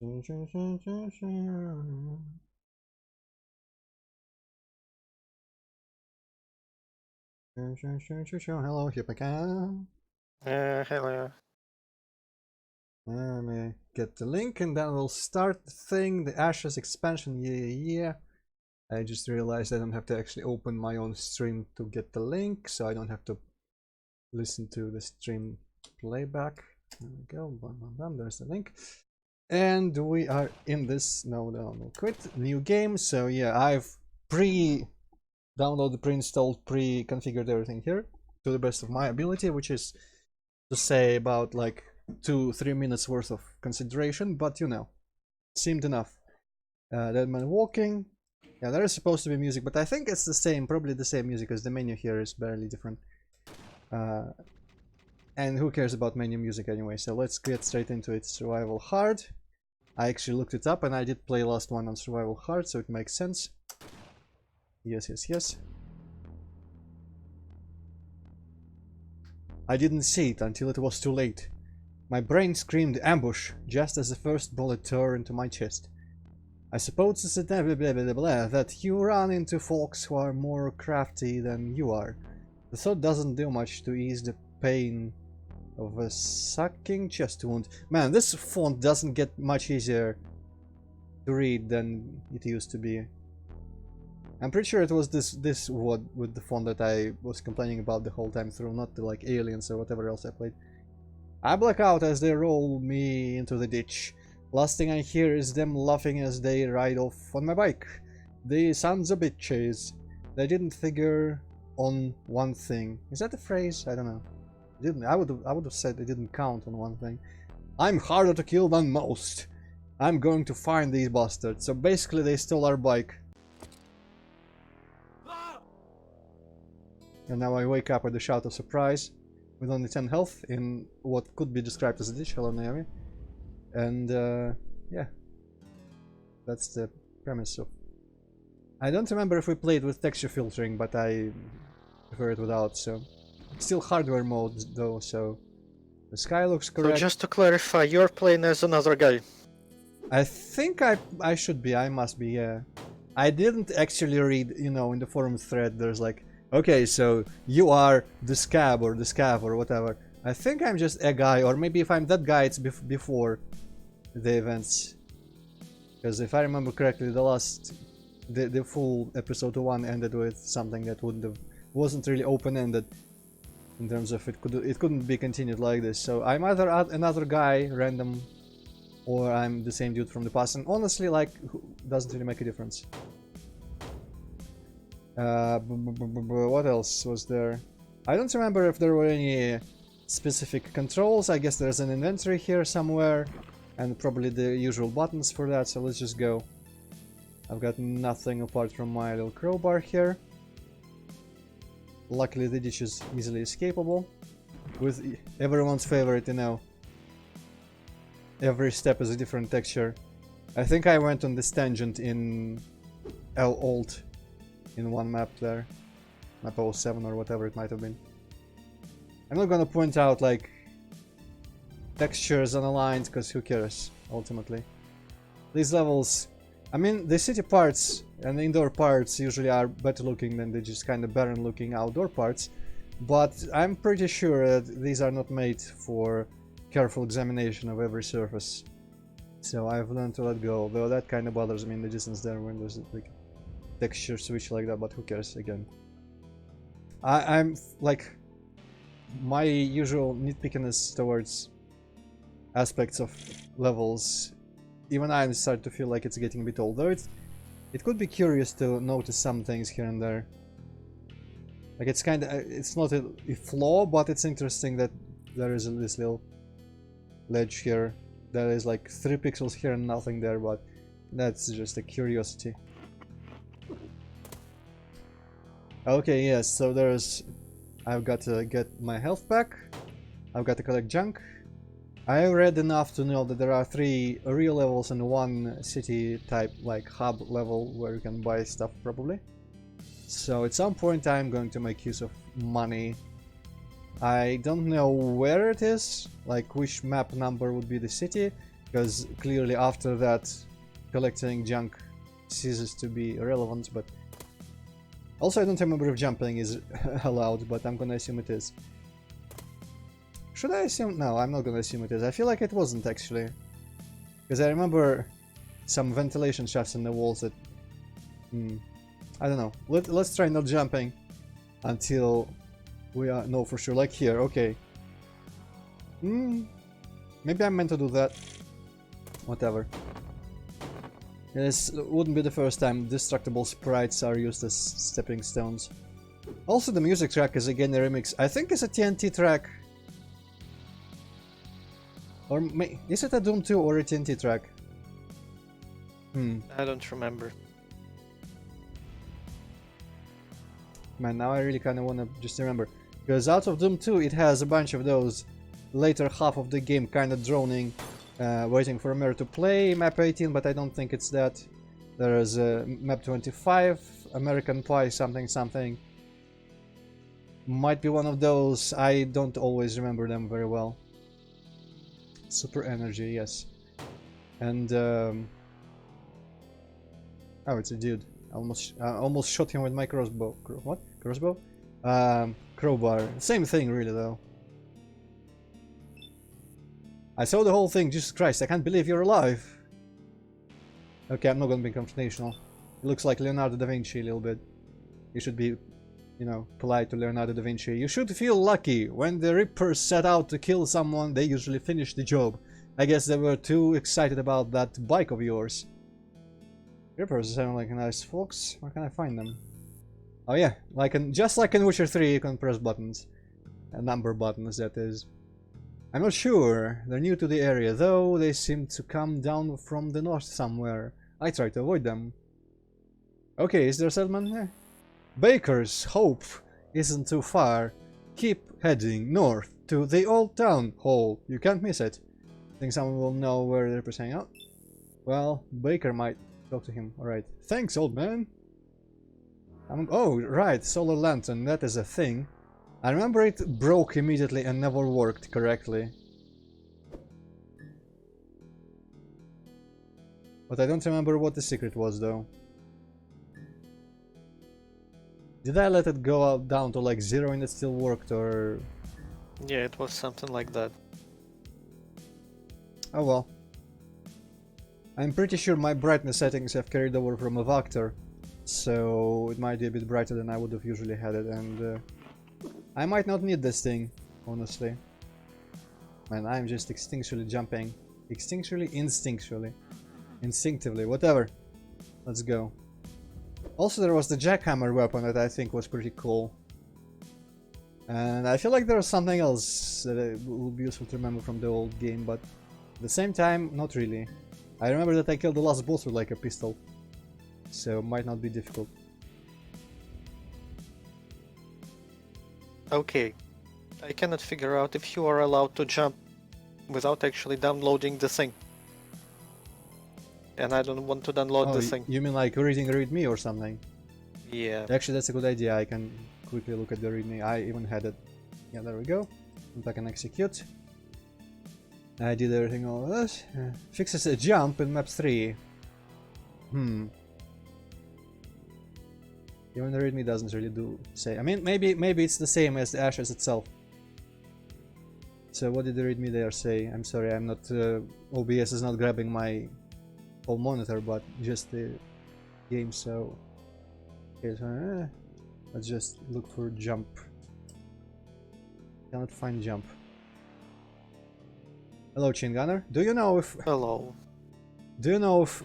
Hello, here I can. Hello. Let me get the link and then we'll start the thing, the Ashes expansion. Yeah. I just realized I don't have to actually open my own stream to get the link, so I don't have to listen to the stream playback. There we go. Bam, bam, bam. There's the link. And we are in this. No, quit. New game. So yeah, I've pre-downloaded, pre-installed, pre-configured everything here to the best of my ability, which is to say about like 2-3 minutes worth of consideration, but you know, seemed enough. Dead man walking. Yeah, there is supposed to be music, but I think it's the same, probably the same music, as the menu here is barely different. And who cares about menu music anyway, so let's get straight into it. Survival hard. I actually looked it up and I did play last one on survival hard, so it makes sense. Yes. I didn't see it until it was too late. My brain screamed ambush just as the first bullet tore into my chest. I suppose it's that you run into folks who are more crafty than you are. The thought doesn't do much to ease the pain of a sucking chest wound. Man, this font doesn't get much easier to read than it used to be. I'm pretty sure it was this word with the font that I was complaining about the whole time through, not the like aliens or whatever else I played. I black out as they roll me into the ditch. Last thing I hear is them laughing as they ride off on my bike. The sons of bitches. They didn't figure on one thing. Is that a phrase? I don't know. Didn't I would have said they didn't count on one thing. I'm harder to kill than most. I'm going to find these bastards. So basically they stole our bike. And now I wake up with a shout of surprise with only 10 health in what could be described as a ditch. Hello, Naomi. And yeah, that's the premise of. I don't remember if we played with texture filtering, but I prefer it without. So still hardware mode though. So the sky looks correct. So just to clarify, you're playing as another guy. I think I should be. I must be. Yeah. I didn't actually read. You know, in the forum thread, there's like, okay, so you are the scab or the scav or whatever. I think I'm just a guy, or maybe if I'm that guy, it's before the events. Because if I remember correctly, the full episode 1 ended with something that wasn't really open-ended in terms of it couldn't be continued like this. So I'm either another guy, random, or I'm the same dude from the past. And honestly, like, doesn't really make a difference. What else was there? I don't remember if there were any specific controls. I guess there's an inventory here somewhere, and probably the usual buttons for that, so let's just go. I've got nothing apart from my little crowbar here. Luckily the ditch is easily escapable. With everyone's favorite, you know. Every step is a different texture. I think I went on this tangent in L-Alt in one map there. Map 07 or whatever it might have been. I'm not gonna point out like textures on the lines, because who cares, ultimately. These levels, I mean, the city parts and the indoor parts usually are better looking than the just kind of barren looking outdoor parts, but I'm pretty sure that these are not made for careful examination of every surface. So I've learned to let go, though that kind of bothers me in the distance there when there's a big texture switch like that, but who cares again. I'm like, my usual nitpickiness towards aspects of levels, even I start to feel like it's getting a bit old, though it could be curious to notice some things here and there. Like it's kind of, it's not a flaw, but it's interesting that there is this little ledge here. There is like 3 pixels here and nothing there, but that's just a curiosity. Okay, yes, so I've got to get my health back. I've got to collect junk. I read enough to know that there are 3 real levels and 1 city type, like hub level, where you can buy stuff probably. So at some point I'm going to make use of money. I don't know where it is, like which map number would be the city, because clearly after that collecting junk ceases to be relevant, but also I don't remember if jumping is allowed, but I'm gonna assume it is. Should I assume? No, I'm not gonna assume it is. I feel like it wasn't actually, because I remember some ventilation shafts in the walls that I don't know. Let's try not jumping until we know for sure. Like here, okay. Maybe I meant to do that. Whatever. This wouldn't be the first time destructible sprites are used as stepping stones. Also, the music track is again a remix. I think it's a TNT track. Or is it a Doom 2 or a TNT track? I don't remember. Man, now I really kind of want to just remember. Because out of Doom 2 it has a bunch of those later half of the game kind of droning, waiting for a mirror to play, map 18, but I don't think it's that. There is map 25, American Pie something something. Might be one of those, I don't always remember them very well. Super Energy, yes. And oh, it's a dude. Almost shot him with my crossbow. What? Crossbow? Crowbar. Same thing, really, though. I saw the whole thing. Jesus Christ, I can't believe you're alive. Okay, I'm not gonna be confrontational. It looks like Leonardo da Vinci a little bit. You should be, you know, polite to Leonardo da Vinci. You should feel lucky. When the Rippers set out to kill someone, they usually finish the job. I guess they were too excited about that bike of yours. Rippers sound like nice folks. Where can I find them? Oh yeah, just like in Witcher 3, you can press buttons. Number buttons, that is. I'm not sure. They're new to the area, though they seem to come down from the north somewhere. I try to avoid them. Okay, is there a settlement there? Baker's Hope isn't too far. Keep heading north to the old town hall. You can't miss it. Think someone will know where the Rippers hang out? Well, Baker might talk to him. Alright. Thanks, old man. Oh, right. Solar lantern. That is a thing. I remember it broke immediately and never worked correctly. But I don't remember what the secret was, though. Did I let it go out down to like 0 and it still worked, or... Yeah, it was something like that. Oh well. I'm pretty sure my brightness settings have carried over from a Vector, so it might be a bit brighter than I would have usually had it, and I might not need this thing, honestly. Man, I'm just instinctually jumping. Instinctively, whatever. Let's go. Also, there was the jackhammer weapon that I think was pretty cool. And I feel like there was something else that would be useful to remember from the old game, but at the same time, not really. I remember that I killed the last boss with like a pistol, so might not be difficult. Okay, I cannot figure out if you are allowed to jump without actually downloading the thing. And I don't want to download the thing. You mean like reading README or something? Yeah. Actually, that's a good idea. I can quickly look at the README. I even had it. Yeah, there we go. And I can execute. I did everything all this. Fixes a jump in map 3. Even the README doesn't really say. I mean, maybe it's the same as the Ashes itself. So what did the README there say? I'm sorry, I'm not... OBS is not grabbing my whole monitor, but just the game, so... Okay, so let's just look for jump. Cannot find jump. Hello, Chin Gunner. Do you know if... Hello. Do you know if...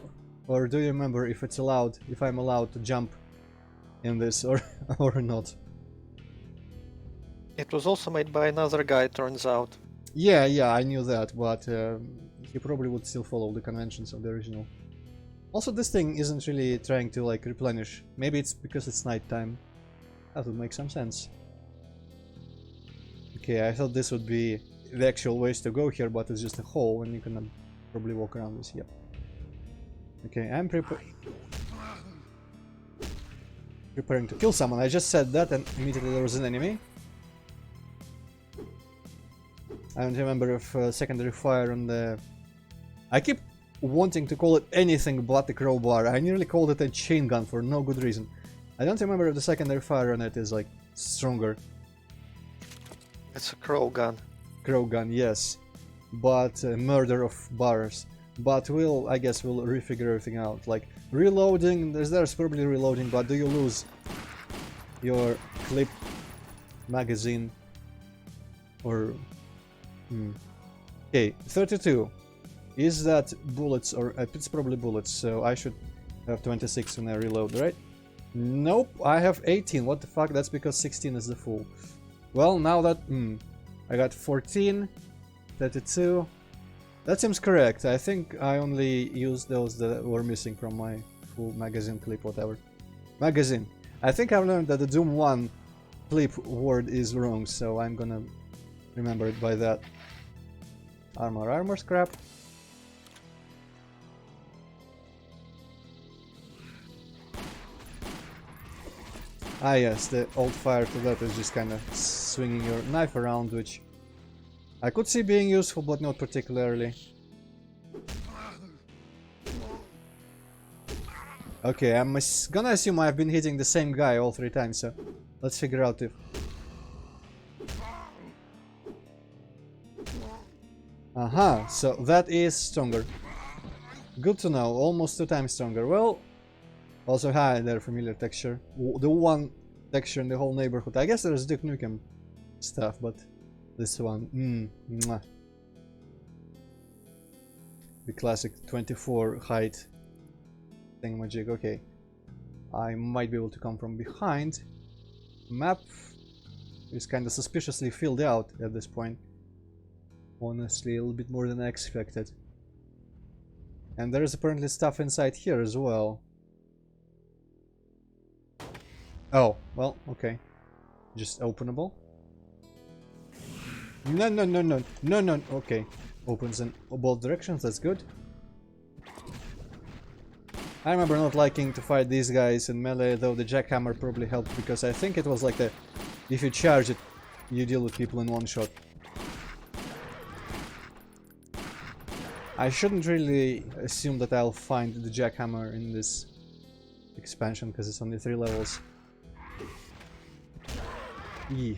Or do you remember if it's allowed, if I'm allowed to jump in this or not? It was also made by another guy, turns out. Yeah, I knew that, but he probably would still follow the conventions of the original. Also, this thing isn't really trying to like replenish. Maybe it's because it's nighttime. That would make some sense. Okay, I thought this would be the actual ways to go here, but it's just a hole and you can probably walk around this. Yep. Okay, I'm preparing to kill someone. I just said that and immediately there was an enemy. I don't remember if secondary fire on the I keep wanting to call it anything but a crowbar. I nearly called it a chain gun for no good reason. I don't remember if the secondary fire on it is like stronger. It's a crow gun. Crow gun, yes. But murder of bars. But I guess we'll refigure everything out. Like reloading, there's probably reloading, but do you lose your clip magazine? Or okay, 32. Is that bullets or it's probably bullets, so I should have 26 when I reload, right? Nope, I have 18. What the fuck? That's because 16 is the full. Well, now that I got 14, 32. That seems correct. I think I only used those that were missing from my full magazine clip, whatever. Magazine. I think I've learned that the Doom 1 clip word is wrong, so I'm gonna remember it by that. Armor scrap. Ah yes, the old fire to that is just kind of swinging your knife around, which I could see being useful, but not particularly. Okay, I'm gonna assume I've been hitting the same guy all 3 times, so let's figure out if... Aha, so that is stronger. Good to know, almost 2 times stronger. Well, also hi there, familiar texture. The one texture in the whole neighborhood. I guess there's Duke Nukem stuff, but this one, mwah. The classic 24 height thingamajig. Okay, I might be able to come from behind. Map is kind of suspiciously filled out at this point. Honestly, a little bit more than I expected. And there is apparently stuff inside here as well. Oh, well, okay. Just openable. No, okay. Opens in both directions, that's good. I remember not liking to fight these guys in melee, though the jackhammer probably helped, because I think it was like the... if you charge it, you deal with people in one shot. I shouldn't really assume that I'll find the jackhammer in this expansion, because it's only 3 levels. Eeh.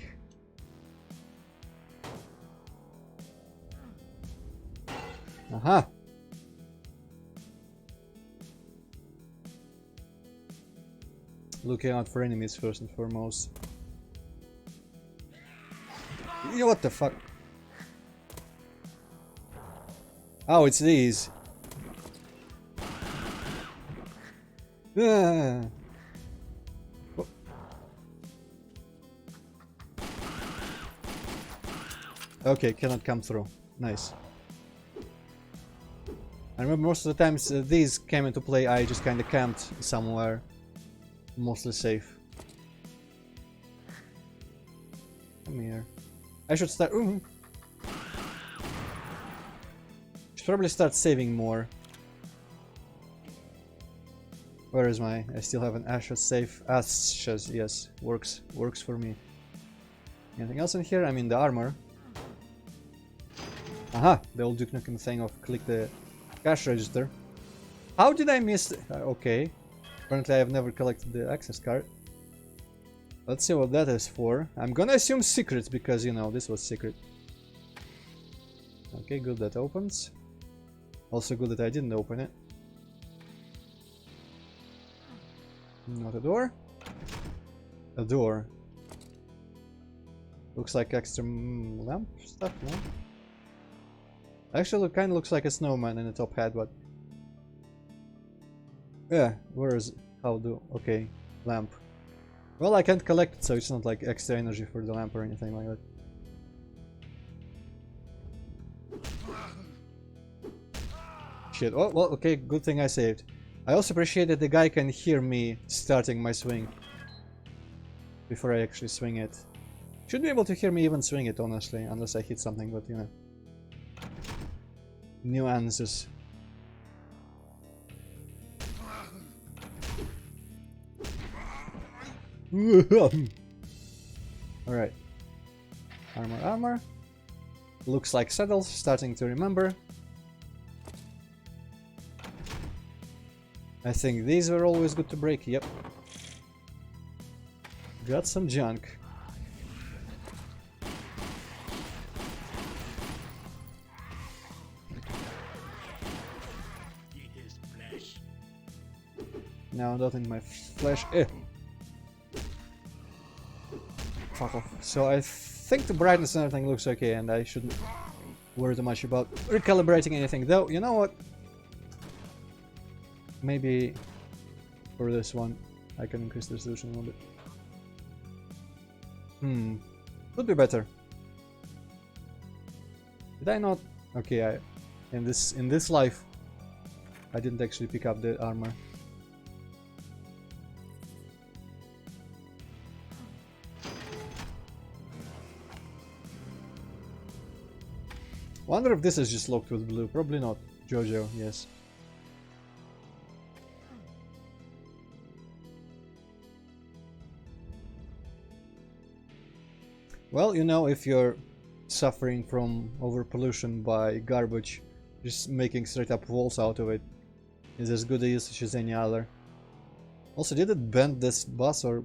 Aha! Looking out for enemies first and foremost. What the fuck? Oh, it's these. Ah. Oh. Okay, cannot come through. Nice. I remember most of the times these came into play, I just kinda camped somewhere. Mostly safe. Come here. I should start... should probably start saving more. Where is my... I still have an Ashes save. Ashes, yes. Works for me. Anything else in here? I mean the armor. Aha! The old Duke Nukem thing of click the cash register. How did I miss... okay. Apparently I have never collected the access card. Let's see what that is for. I'm gonna assume secrets because, you know, this was secret. Okay, good, that opens. Also good that I didn't open it. Not a door. A door. Looks like extra lamp stuff, no? Actually, it kind of looks like a snowman in a top hat, but... yeah, where is... how do... okay, lamp. Well, I can't collect it, so it's not like extra energy for the lamp or anything like that. Shit, oh, well, okay, good thing I saved. I also appreciate that the guy can hear me starting my swing before I actually swing it. Should be able to hear me even swing it, honestly, unless I hit something, but you know. Nuances. Alright. Armor. Looks like saddles, starting to remember. I think these are always good to break, yep. Got some junk. No, not in my flesh. Fuck off. So I think the brightness and everything looks okay, and I shouldn't worry too much about recalibrating anything. Though, you know what? Maybe for this one, I can increase the resolution a little bit. Could be better. Did I not? Okay, in this life, I didn't actually pick up the armor. Wonder if this is just locked with blue. Probably not. Jojo, yes. Well, you know, if you're suffering from overpollution by garbage, just making straight up walls out of it is as good a usage as any other. Also, did it bend this bus or...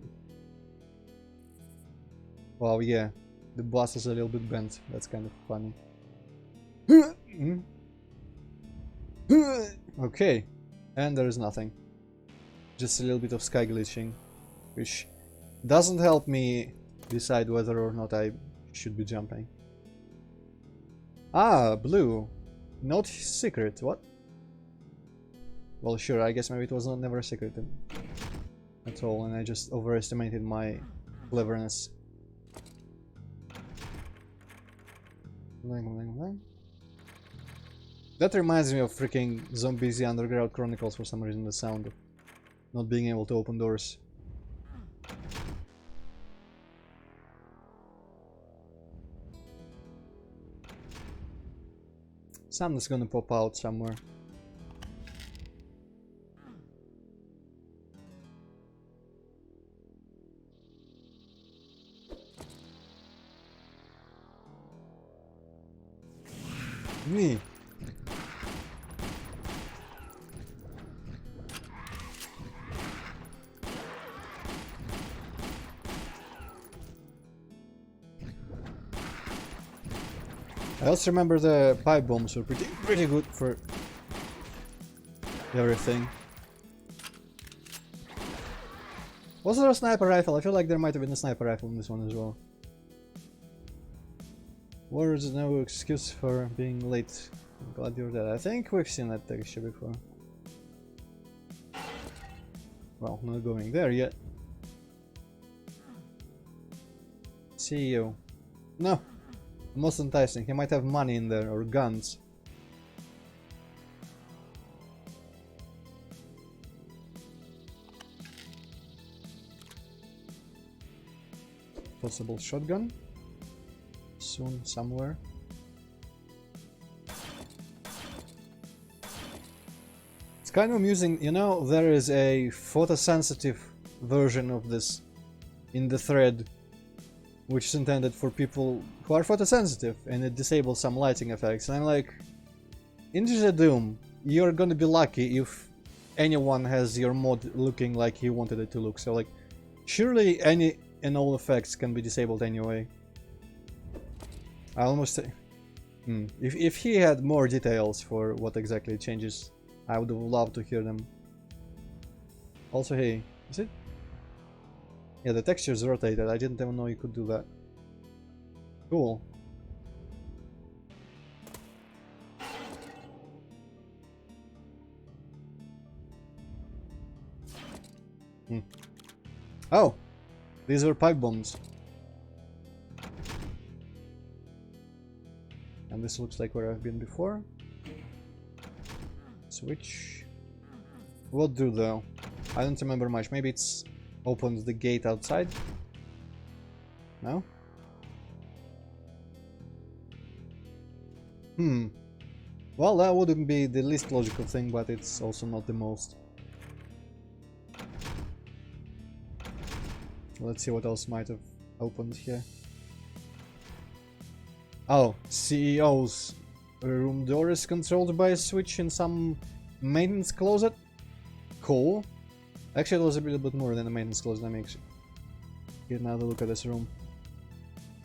Wow, yeah. The bus is a little bit bent. That's kind of funny. Okay, and there is nothing. Just a little bit of sky glitching, which doesn't help me decide whether or not I should be jumping. Ah, blue. Not secret, what? Well, sure, I guess maybe it was never a secret at all, and I just overestimated my cleverness. That reminds me of freaking Zombies: The Underground Chronicles for some reason, the sound of not being able to open doors. Something's gonna pop out somewhere. Me. I also remember the pipe bombs were pretty good for everything. Was there a sniper rifle? I feel like there might have been a sniper rifle in this one as well. Words no excuse for being late. I'm glad you're dead. I think we've seen that texture before. Well, not going there yet. CEO. No! Most enticing. He might have money in there, or guns. Possible shotgun. Soon, somewhere. It's kind of amusing, you know, there is a photosensitive version of this in the thread, which is intended for people who are photosensitive, and it disables some lighting effects. And I'm like, in the Doom, you're gonna be lucky if anyone has your mod looking like you wanted it to look. So like, surely any and all effects can be disabled anyway. I almost say, if he had more details for what exactly it changes, I would have loved to hear them. Also, hey, is it? Yeah, the texture's rotated. I didn't even know you could do that. Cool. Oh! These were pipe bombs. And this looks like where I've been before. Switch. What do though? I don't remember much. Maybe it's opens the gate outside? No? Well, that wouldn't be the least logical thing, but it's also not the most. Let's see what else might have opened here. Oh, CEO's room door is controlled by a switch in some maintenance closet? cool. Actually, it was a little bit more than the maintenance close. Let me get another look at this room.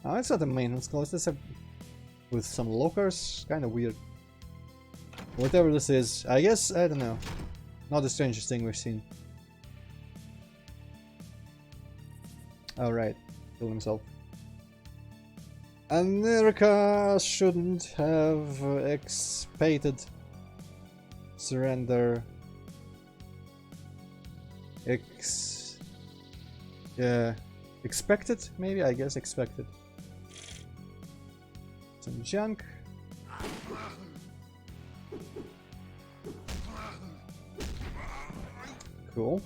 Oh, it's not a maintenance close. It's a with some lockers. Kind of weird. Whatever this is, I guess, I don't know. Not the strangest thing we've seen. Alright, kill himself. America shouldn't have expiated surrender. Expected, maybe? I guess expected. Some junk. Cool.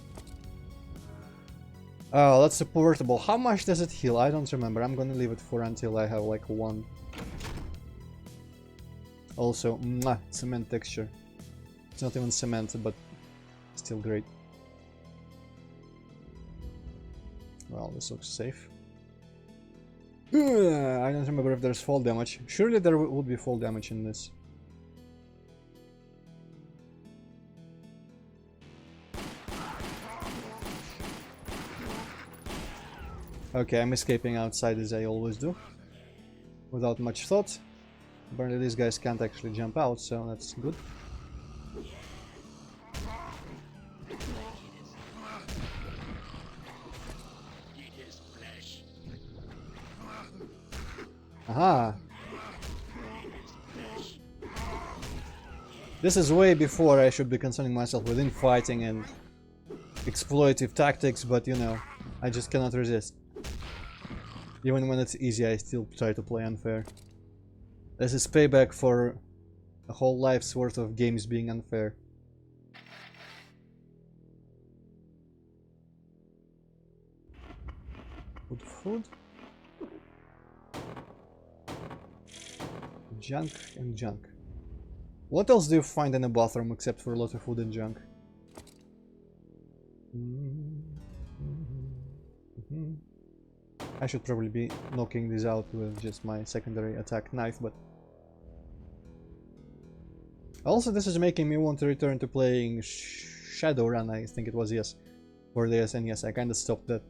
Oh, that's a portable. How much does it heal? I don't remember. I'm gonna leave it for until I have like one. Also, cement texture. It's not even cement, but still great. Well, this looks safe. I don't remember if there's fall damage. Surely there would be fall damage in this. Okay, I'm escaping outside as I always do. Without much thought. Apparently these guys can't actually jump out, so that's good. Aha! This is way before I should be concerning myself with infighting and exploitative tactics, but you know, I just cannot resist. Even when it's easy, I still try to play unfair. This is payback for a whole life's worth of games being unfair. Food. Junk and junk. What else do you find in a bathroom except for a lot of food and junk? I should probably be knocking this out with just my secondary attack knife, but... Also, this is making me want to return to playing Shadowrun, I think it was, yes. For the SNES, I kinda stopped that.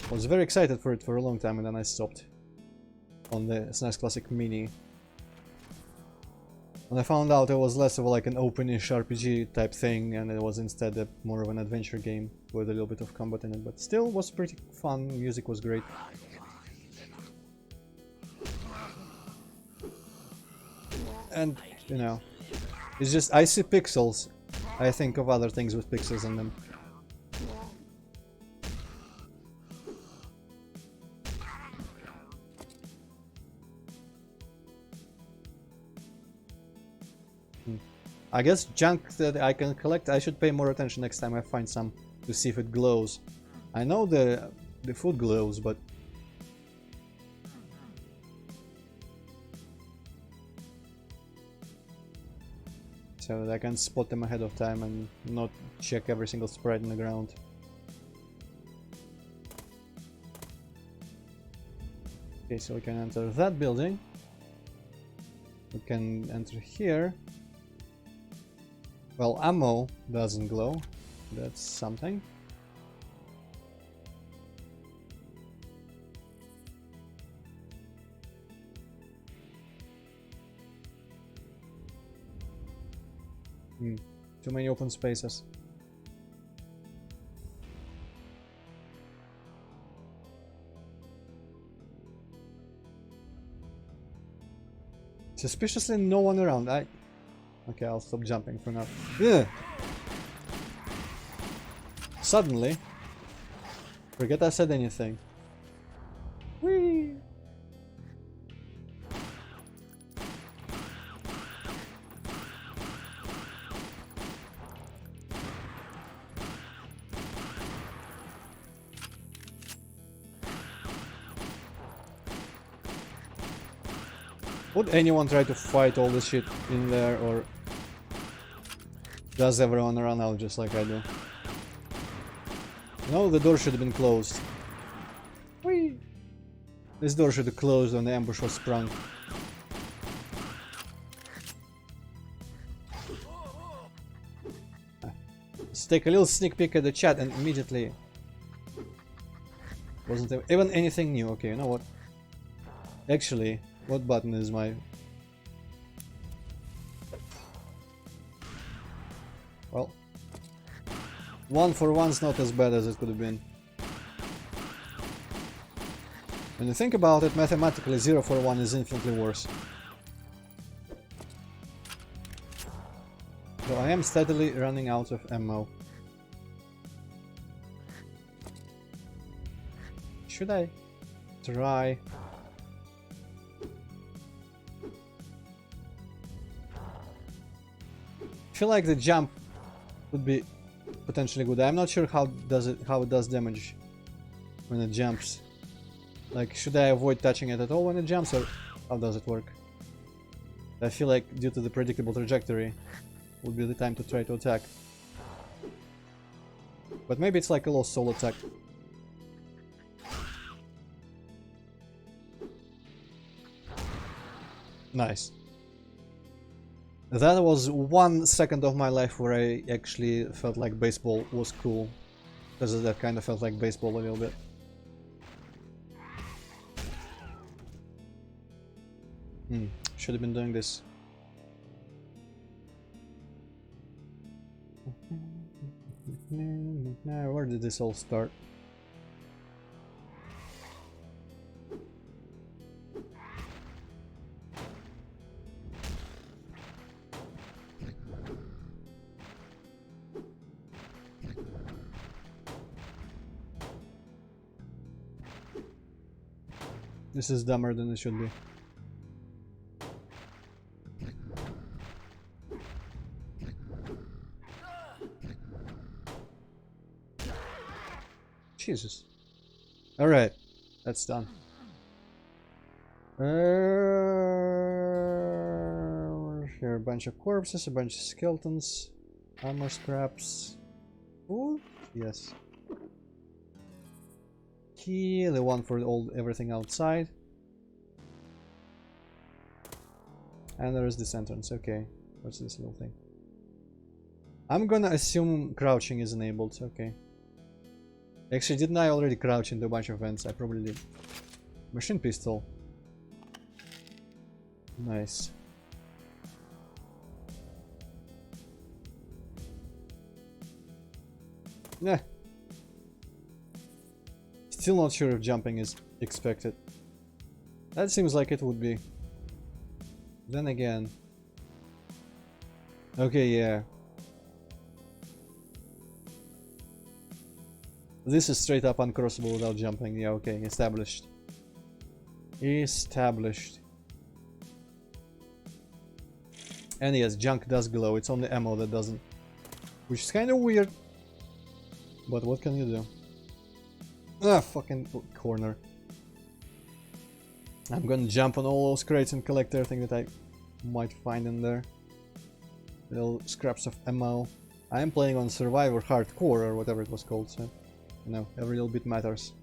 I was very excited for it for a long time and then I stopped. On the SNES Classic Mini. And I found out it was less of like an open-ish RPG type thing, and it was instead more of an adventure game with a little bit of combat in it, but still was pretty fun. Music was great. And, you know, it's just, I see pixels. I think of other things with pixels in them. I guess junk that I can collect, I should pay more attention next time I find some to see if it glows. I know the food glows, but... So that I can spot them ahead of time and not check every single sprite in the ground. Okay, so we can enter that building. We can enter here. Well, ammo doesn't glow. That's something. Too many open spaces. Suspiciously no one around. Okay, I'll stop jumping for now. Ugh. Suddenly, forget I said anything. Whee! Would anyone try to fight all this shit in there, or does everyone run out just like I do? No, the door should have been closed. Whee! This door should have closed when the ambush was sprung. Let's take a little sneak peek at the chat and immediately... Wasn't there even anything new? Okay, you know what? Actually, what button is my... Well... 1 for 1's not as bad as it could have been. When you think about it, mathematically 0 for 1 is infinitely worse. So I am steadily running out of ammo. Should I try? I feel like the jump would be potentially good. I'm not sure how it does damage when it jumps. Like, should I avoid touching it at all when it jumps, or how does it work? I feel like due to the predictable trajectory would be the time to try to attack. But maybe it's like a lost soul attack. Nice. That was 1 second of my life where I actually felt like baseball was cool. Because that kind of felt like baseball a little bit. Should have been doing this. Where did this all start? This is dumber than it should be. Jesus. Alright, that's done. Here, a bunch of corpses, a bunch of skeletons, armor scraps. Ooh, yes. Key, the one for everything outside. And there is this entrance, okay. What's this little thing? I'm gonna assume crouching is enabled, okay. Actually, didn't I already crouch into a bunch of vents? I probably did. Machine pistol. Nice. Nah. Still not sure if jumping is expected. That seems like it would be. Then again. Okay, yeah. This is straight up uncrossable without jumping. Yeah, okay, established. Established. And yes, junk does glow. It's only ammo that doesn't. Which is kind of weird. But what can you do? Ah, fucking corner. I'm gonna jump on all those crates and collect everything that I might find in there. Little scraps of ammo. I am playing on Survivor Hardcore or whatever it was called, so you know, every little bit matters.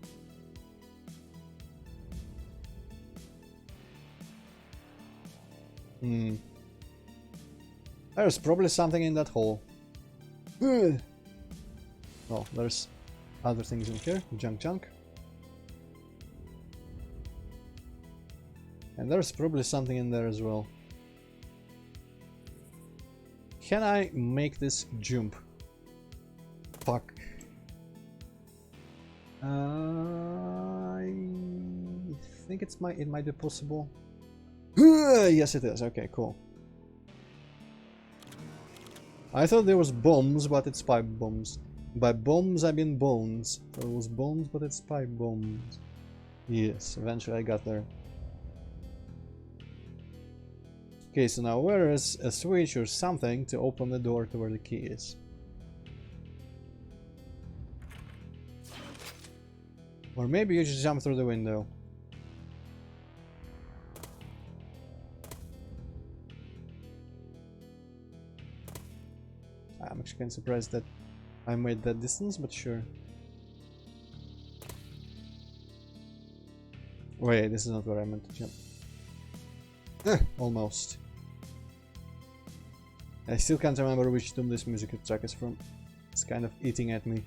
There's probably something in that hole. Well, there's other things in here. Junk. And there's probably something in there as well. Can I make this jump? Fuck. I think it might be possible. Yes, it is. Okay, cool. I thought there was bombs, but it's pipe bombs. By bombs, I mean bones. So it was bones, but it's pipe bombs. Yes, eventually I got there. Okay, so now where is a switch or something to open the door to where the key is? Or maybe you just jump through the window. I'm actually kind of surprised that I made that distance, but sure. Wait, this is not where I meant to jump. Almost. I still can't remember which Doom this music track is from. It's kind of eating at me.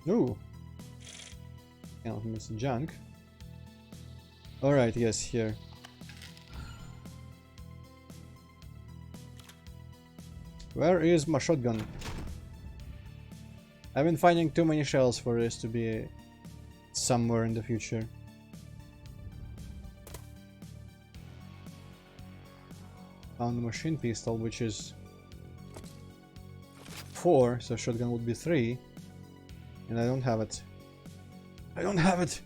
Ooh. Cannot miss junk. Alright, yes, here. Where is my shotgun? I've been finding too many shells for this to be somewhere in the future. Found the machine pistol, which is 4, so shotgun would be 3. And I don't have it. I don't have it!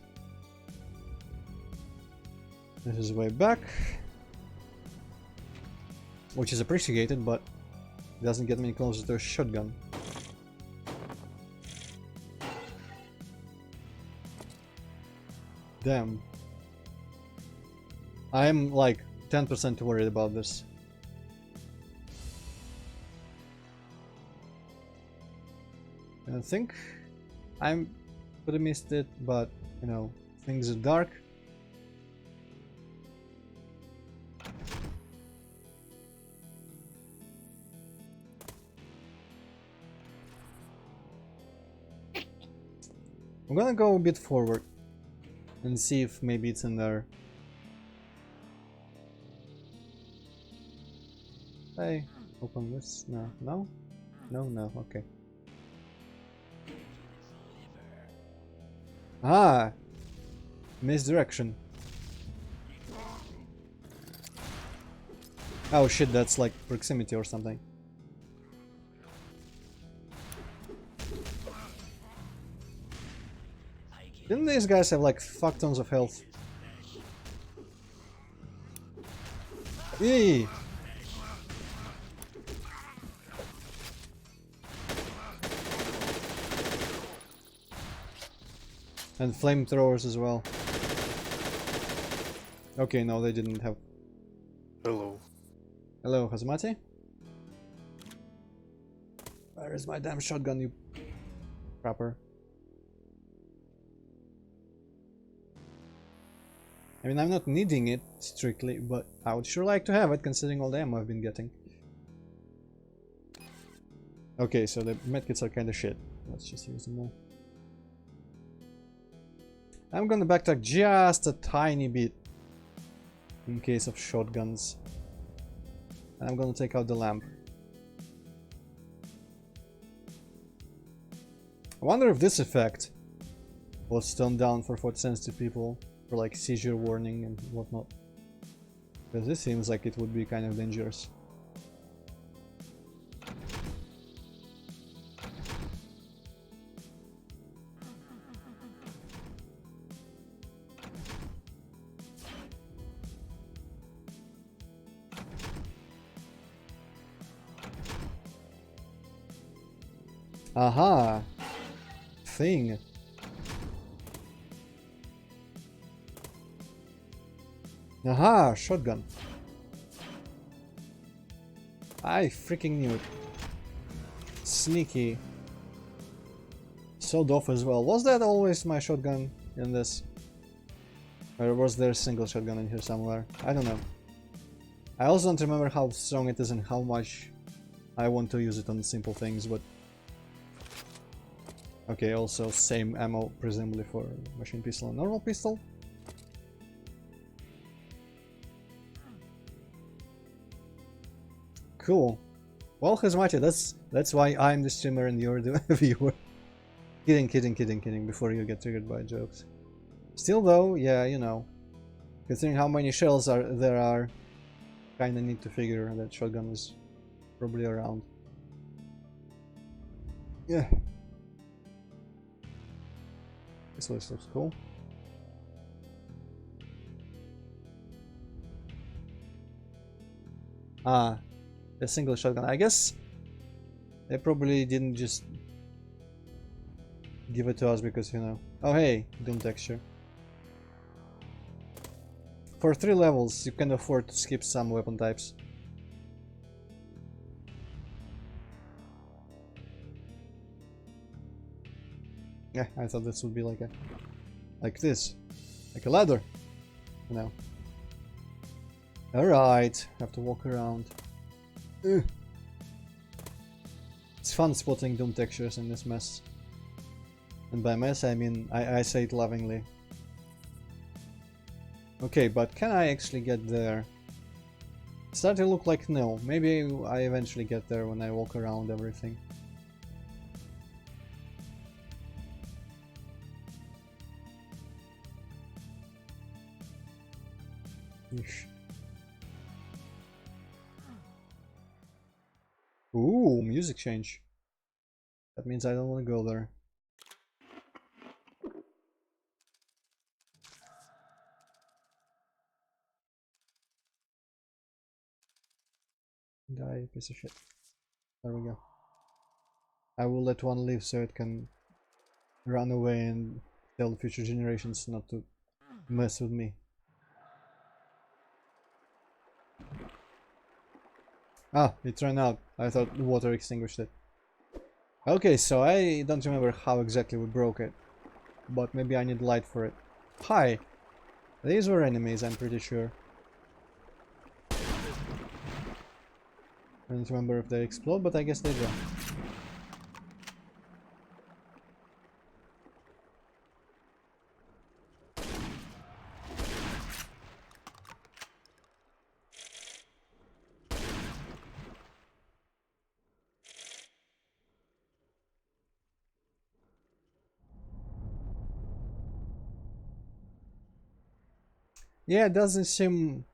This is way back. Which is appreciated, but doesn't get me closer to a shotgun. Damn. I'm like 10% worried about this. I think I'm could have missed it, but you know, things are dark. I'm gonna go a bit forward and see if maybe it's in there. Hey, open this. No, no, no, no. Okay. Ah, misdirection. Oh shit, that's like proximity or something. Didn't these guys have like fuck tons of health? Eee! And flamethrowers as well. Okay, no, they didn't have. Hello. Hello, Hazmati? Where is my damn shotgun, you crapper? I mean, I'm not needing it strictly, but I would sure like to have it considering all the ammo I've been getting. Okay, so the medkits are kinda shit. Let's just use them all. I'm gonna backtrack just a tiny bit in case of shotguns. And I'm gonna take out the lamp. I wonder if this effect was turned down for sensitive people, for like seizure warning and whatnot. Because this seems like it would be kind of dangerous. Aha! Thing. Aha! Shotgun. I freaking knew it. Sneaky. Sawed off as well. Was that always my shotgun in this? Or was there a single shotgun in here somewhere? I don't know. I also don't remember how strong it is and how much I want to use it on simple things, but... Okay, also same ammo, presumably for machine pistol and normal pistol. Cool. Well, Hazmati, that's why I'm the streamer and you're the viewer. Kidding, before you get triggered by jokes. Still though, yeah, you know, considering how many shells there are, kinda need to figure that shotgun is probably around. Yeah. This looks cool. Ah, a single shotgun. I guess they probably didn't just give it to us because, you know. Oh hey, Doom texture. For 3 levels, you can afford to skip some weapon types. Yeah, I thought this would be like this, like a ladder, you know. All right, have to walk around. fun spotting Doom textures in this mess. And by mess I mean, I say it lovingly. Okay, but can I actually get there? It's starting to look like no. Maybe I eventually get there when I walk around everything. Yeesh. Ooh, music change. That means I don't want to go there. Die, piece of shit. There we go. I will let one live so it can run away and tell the future generations not to mess with me. Ah, it ran out. I thought the water extinguished it. Okay, so I don't remember how exactly we broke it. But maybe I need light for it. Hi! These were enemies, I'm pretty sure. I don't remember if they explode, but I guess they do. Yeah, it doesn't seem...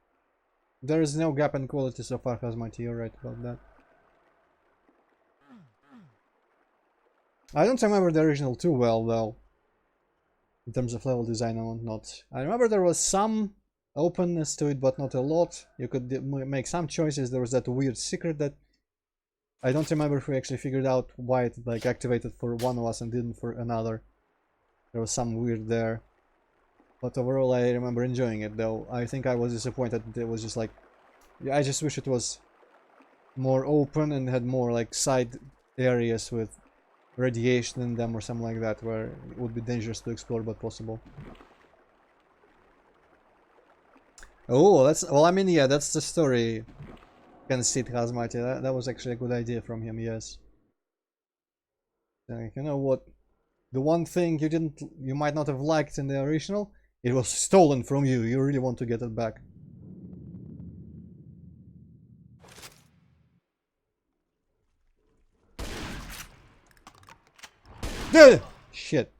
There is no gap in quality so far, Hazmati, you're right about that. I don't remember the original too well, though. In terms of level design and whatnot. I remember there was some openness to it, but not a lot. You could make some choices. There was that weird secret that... I don't remember if we actually figured out why it like activated for one of us and didn't for another. There was some weird there. But overall I remember enjoying it, though. I think I was disappointed that it was just like... I just wish it was more open and had more like side areas with radiation in them or something like that, where it would be dangerous to explore but possible. Oh, that's... Well, I mean, yeah, that's the story. Conceit Hazmati. That was actually a good idea from him, yes. Like, you know what? The one thing you might not have liked in the original, it was stolen from you. You really want to get it back. Shit.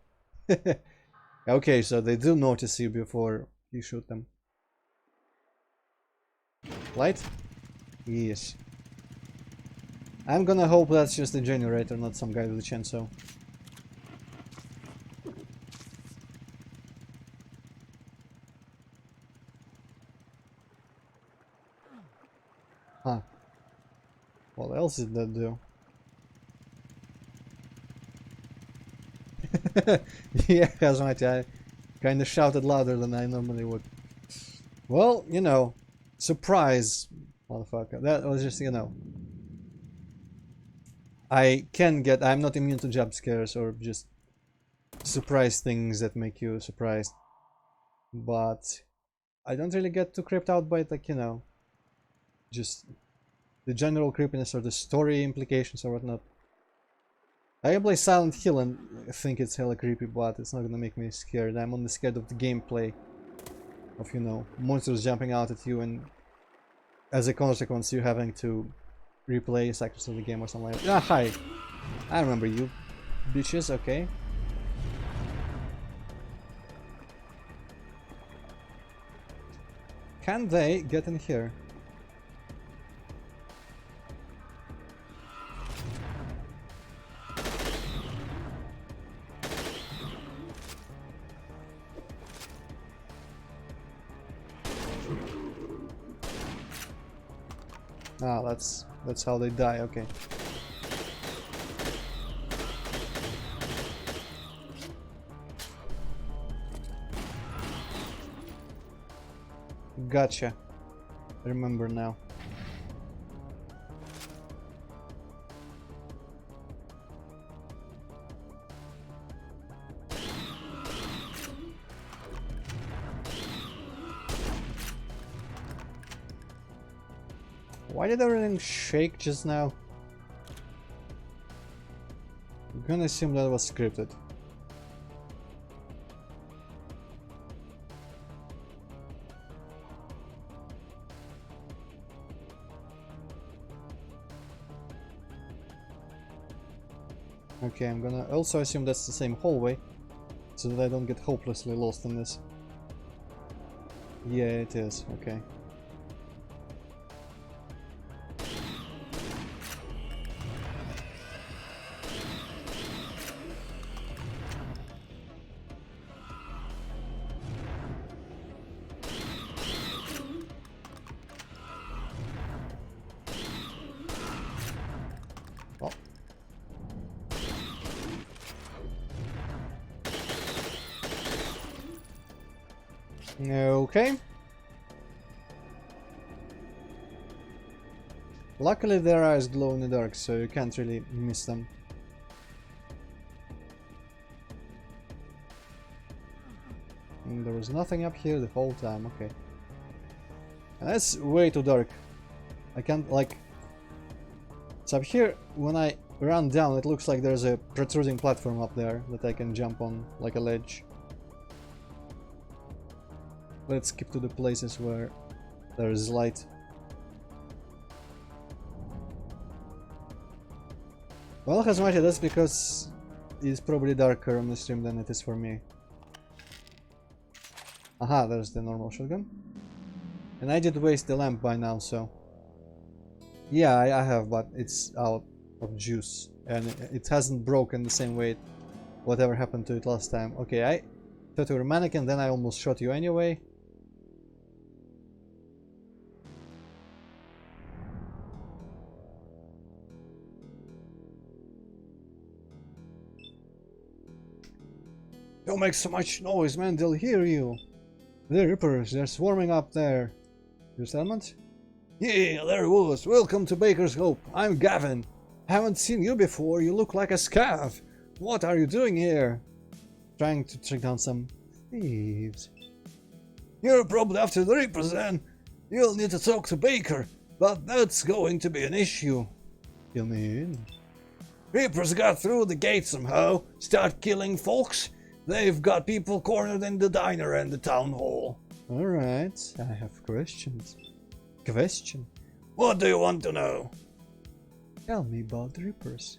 Okay, so they do notice you before you shoot them. Light? Yes. I'm gonna hope that's just a generator, not some guy with a chainsaw. Huh. What else did that do? Yeah, Hazmati, I kinda shouted louder than I normally would. Well, you know, surprise, motherfucker. That was just, you know. I'm not immune to jump scares or just surprise things that make you surprised. But I don't really get too creeped out by it, like, you know, just the general creepiness or the story implications or whatnot. I can play Silent Hill and think it's hella creepy, but it's not gonna make me scared. I'm only scared of the gameplay. Of, you know, monsters jumping out at you and as a consequence you having to replay sections of the game or something like that. Ah, hi! I remember you bitches, okay. Can they get in here? Ah, that's how they die, okay. Gotcha. Remember now. Why did everything shake just now? I'm gonna assume that was scripted. Okay, I'm gonna also assume that's the same hallway, so that I don't get hopelessly lost in this. Yeah, it is. Okay. Oh. Okay. Luckily their eyes glow in the dark, so you can't really miss them. And there was nothing up here the whole time, okay. And that's way too dark. I can't, like... So up here, when I run down, it looks like there's a protruding platform up there that I can jump on, like a ledge. Let's skip to the places where there is light. Well, Hazmati, that's because it's probably darker on the stream than it is for me. Aha, there's the normal shotgun. And I did waste the lamp by now, so... Yeah, I have, but it's out of juice. And it hasn't broken the same way whatever happened to it last time. Okay, I thought you were a mannequin, then I almost shot you anyway. Don't make so much noise, man, they'll hear you. The Rippers, they're swarming up there. Your settlement? Yeah, there it was. Welcome to Baker's Hope. I'm Gavin. Haven't seen you before, you look like a scav. What are you doing here? Trying to track down some thieves. You're probably after the Rippers then. You'll need to talk to Baker, but that's going to be an issue. You mean? Rippers got through the gate somehow, start killing folks. They've got people cornered in the diner and the town hall. Alright, I have questions. Question? What do you want to know? Tell me about the Rippers.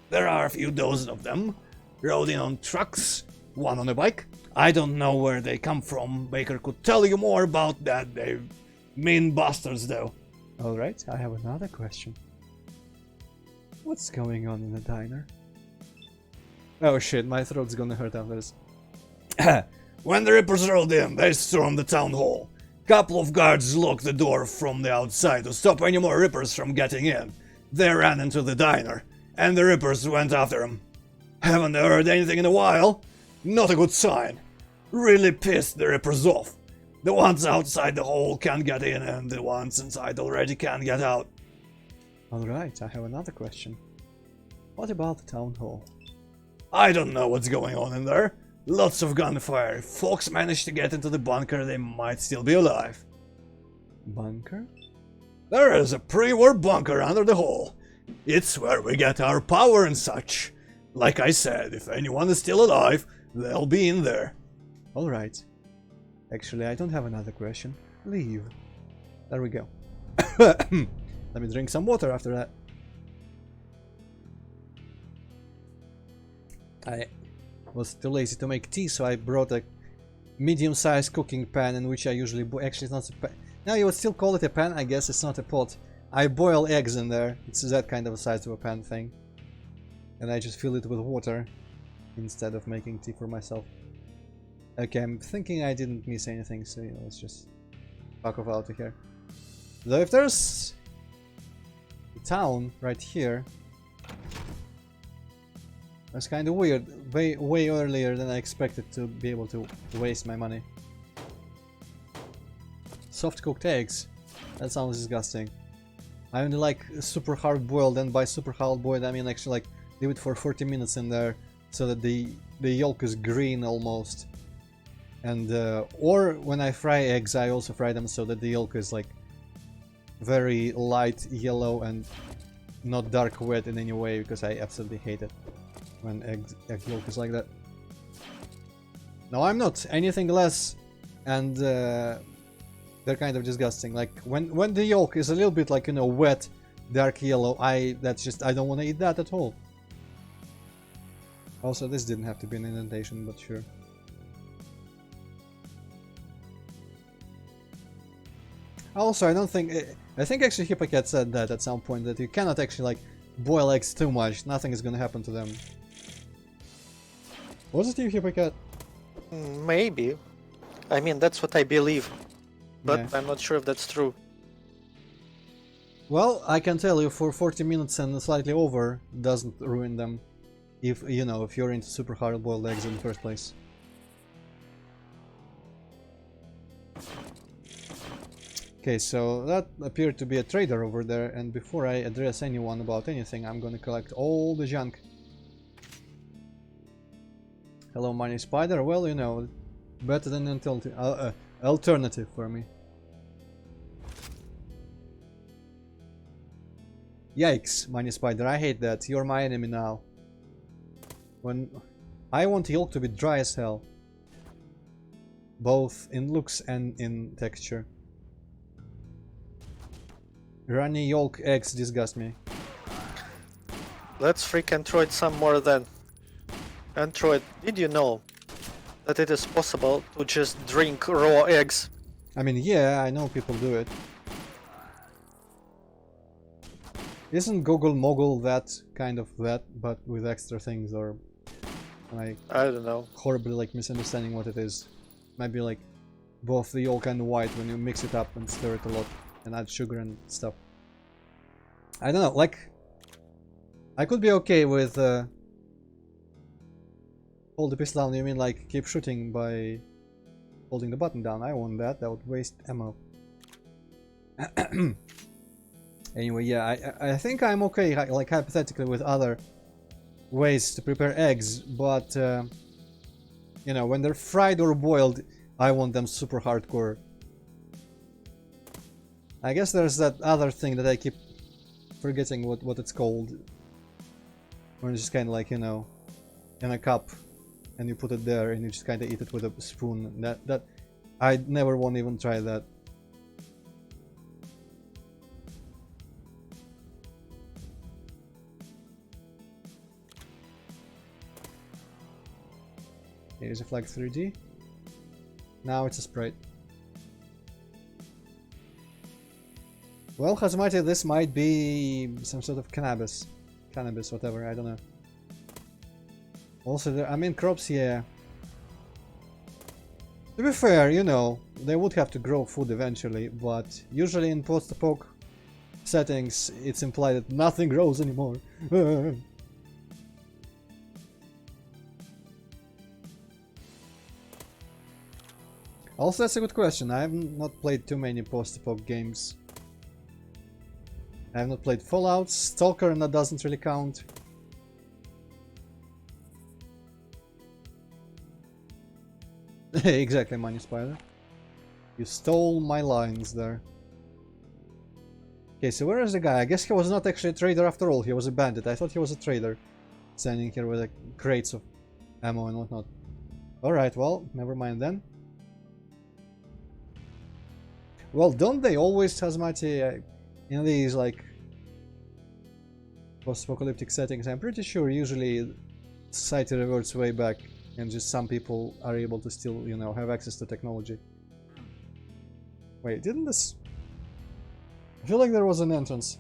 There are a few dozen of them, rode in on trucks, one on a bike. I don't know where they come from. Baker could tell you more about that. They're mean bastards though. Alright, I have another question. What's going on in the diner? Oh shit, my throat's gonna hurt after this. When the Rippers rode in, they stormed the town hall. Couple of guards locked the door from the outside to stop any more Rippers from getting in. They ran into the diner, and the Rippers went after them. Haven't heard anything in a while. Not a good sign. Really pissed the Rippers off. The ones outside the hall can't get in, and the ones inside already can't get out. Alright, I have another question. What about the town hall? I don't know what's going on in there. Lots of gunfire. If folks manage to get into the bunker, they might still be alive. Bunker? There is a pre-war bunker under the hall. It's where we get our power and such. Like I said, if anyone is still alive, they'll be in there. Alright. Actually, I don't have another question. Leave. There we go. Let me drink some water after that. I was too lazy to make tea, so I brought a medium-sized cooking pan in which I usually actually it's not a pan. Now you would still call it a pan, I guess it's not a pot. I boil eggs in there, it's that kind of a size of a pan thing. And I just fill it with water instead of making tea for myself. Okay, I'm thinking I didn't miss anything, so yeah, let's just fuck off out of here. Though if there's a town right here, that's kind of weird. Way earlier than I expected to be able to waste my money. Soft cooked eggs. That sounds disgusting. I only like super hard boiled, and by super hard boiled I mean actually like leave it for 40 minutes in there so that the yolk is green almost. And or when I fry eggs I also fry them so that the yolk is like very light yellow and not dark red in any way, because I absolutely hate it. when egg yolk is like that. No, I'm not anything less, and they're kind of disgusting. Like when the yolk is a little bit like, you know, wet, dark yellow, I don't want to eat that at all. Also, this didn't have to be an indentation, but sure. Also, I think actually Hippocat said that at some point, that you cannot actually like boil eggs too much. Nothing is gonna happen to them. Was it you, Hippocat? Maybe. I mean, that's what I believe. But Yeah. I'm not sure if that's true. Well, I can tell you, for 40 minutes and slightly over doesn't ruin them. If, you know, if you're into super hard boiled eggs in the first place. Okay, so that appeared to be a trader over there, and before I address anyone about anything, I'm gonna collect all the junk. Hello, Money Spider. Well, you know, better than an alternative for me. Yikes, Money Spider, I hate that. You're my enemy now. When I want yolk to be dry as hell. Both in looks and in texture. Runny yolk eggs disgust me. Let's freak Antroid some more then. Antroid, did you know that it is possible to just drink raw eggs? I mean, yeah, I know people do it. Isn't Goggle Moggle that kind of that, but with extra things, or like I don't know. horribly like misunderstanding what it is? Might be like both the yolk and the white when you mix it up and stir it a lot and add sugar and stuff. I don't know, like I could be okay with hold the pistol down. You mean like keep shooting by holding the button down? I want that. That would waste ammo. Anyway, yeah, I think I'm okay, like hypothetically, with other ways to prepare eggs, but you know, when they're fried or boiled, I want them super hardcore. I guess there's that other thing that I keep forgetting what it's called, when it's just kind of like, you know, in a cup, and you put it there and you just kind of eat it with a spoon. That I never want to even try that. Here's a flag 3D. Now it's a sprite. Well, Hazmati, this might be some sort of cannabis, whatever, I don't know. Also, I mean, crops, yeah. To be fair, you know, they would have to grow food eventually, but usually in post-apoc settings, it's implied that nothing grows anymore. Also, that's a good question. I have not played too many post-apoc games. I have not played Fallout, Stalker, and that doesn't really count. Exactly, Money Spider. You stole my lines there. Okay, so where is the guy? I guess he was not actually a trader after all. He was a bandit. I thought he was a trader. Standing here with like crates of ammo and whatnot. Alright, well, never mind then. Well, don't they always, Hazmati, in these like post-apocalyptic settings, I'm pretty sure usually society reverts way back and just some people are able to still, you know, have access to technology. Wait, didn't this... I feel like there was an entrance.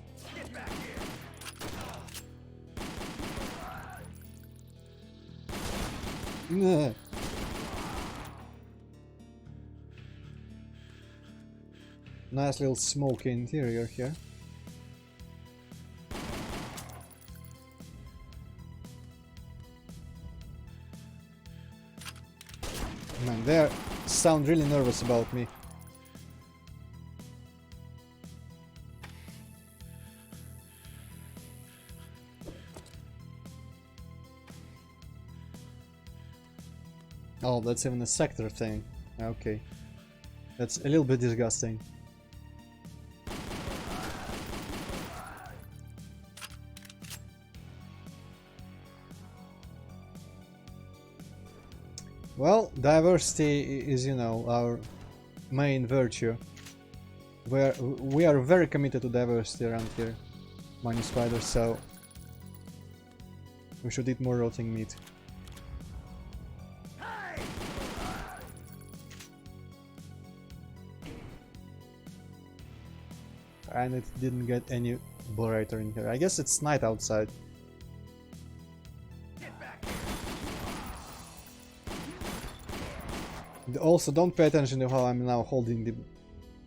Nah. Nice little smoky interior here. Man, they sound really nervous about me. Oh, that's even a sector thing. Okay. That's a little bit disgusting. Well, diversity is, you know, our main virtue. We are very committed to diversity around here, Mini Spider, so we should eat more rotting meat. And it didn't get any Borator in here. I guess it's night outside. Also, don't pay attention to how I'm now holding the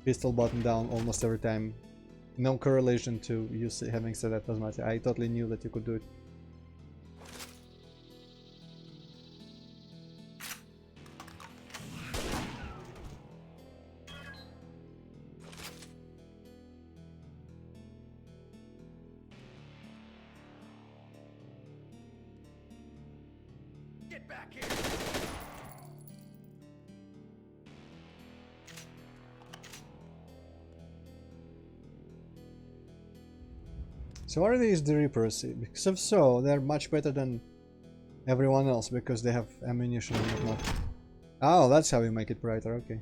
pistol button down almost every time. No correlation to you having said that, doesn't matter. I totally knew that you could do it. Get back here! So are these the Reapers? Because if so, they're much better than everyone else because they have ammunition and whatnot. Oh, that's how you make it brighter, okay.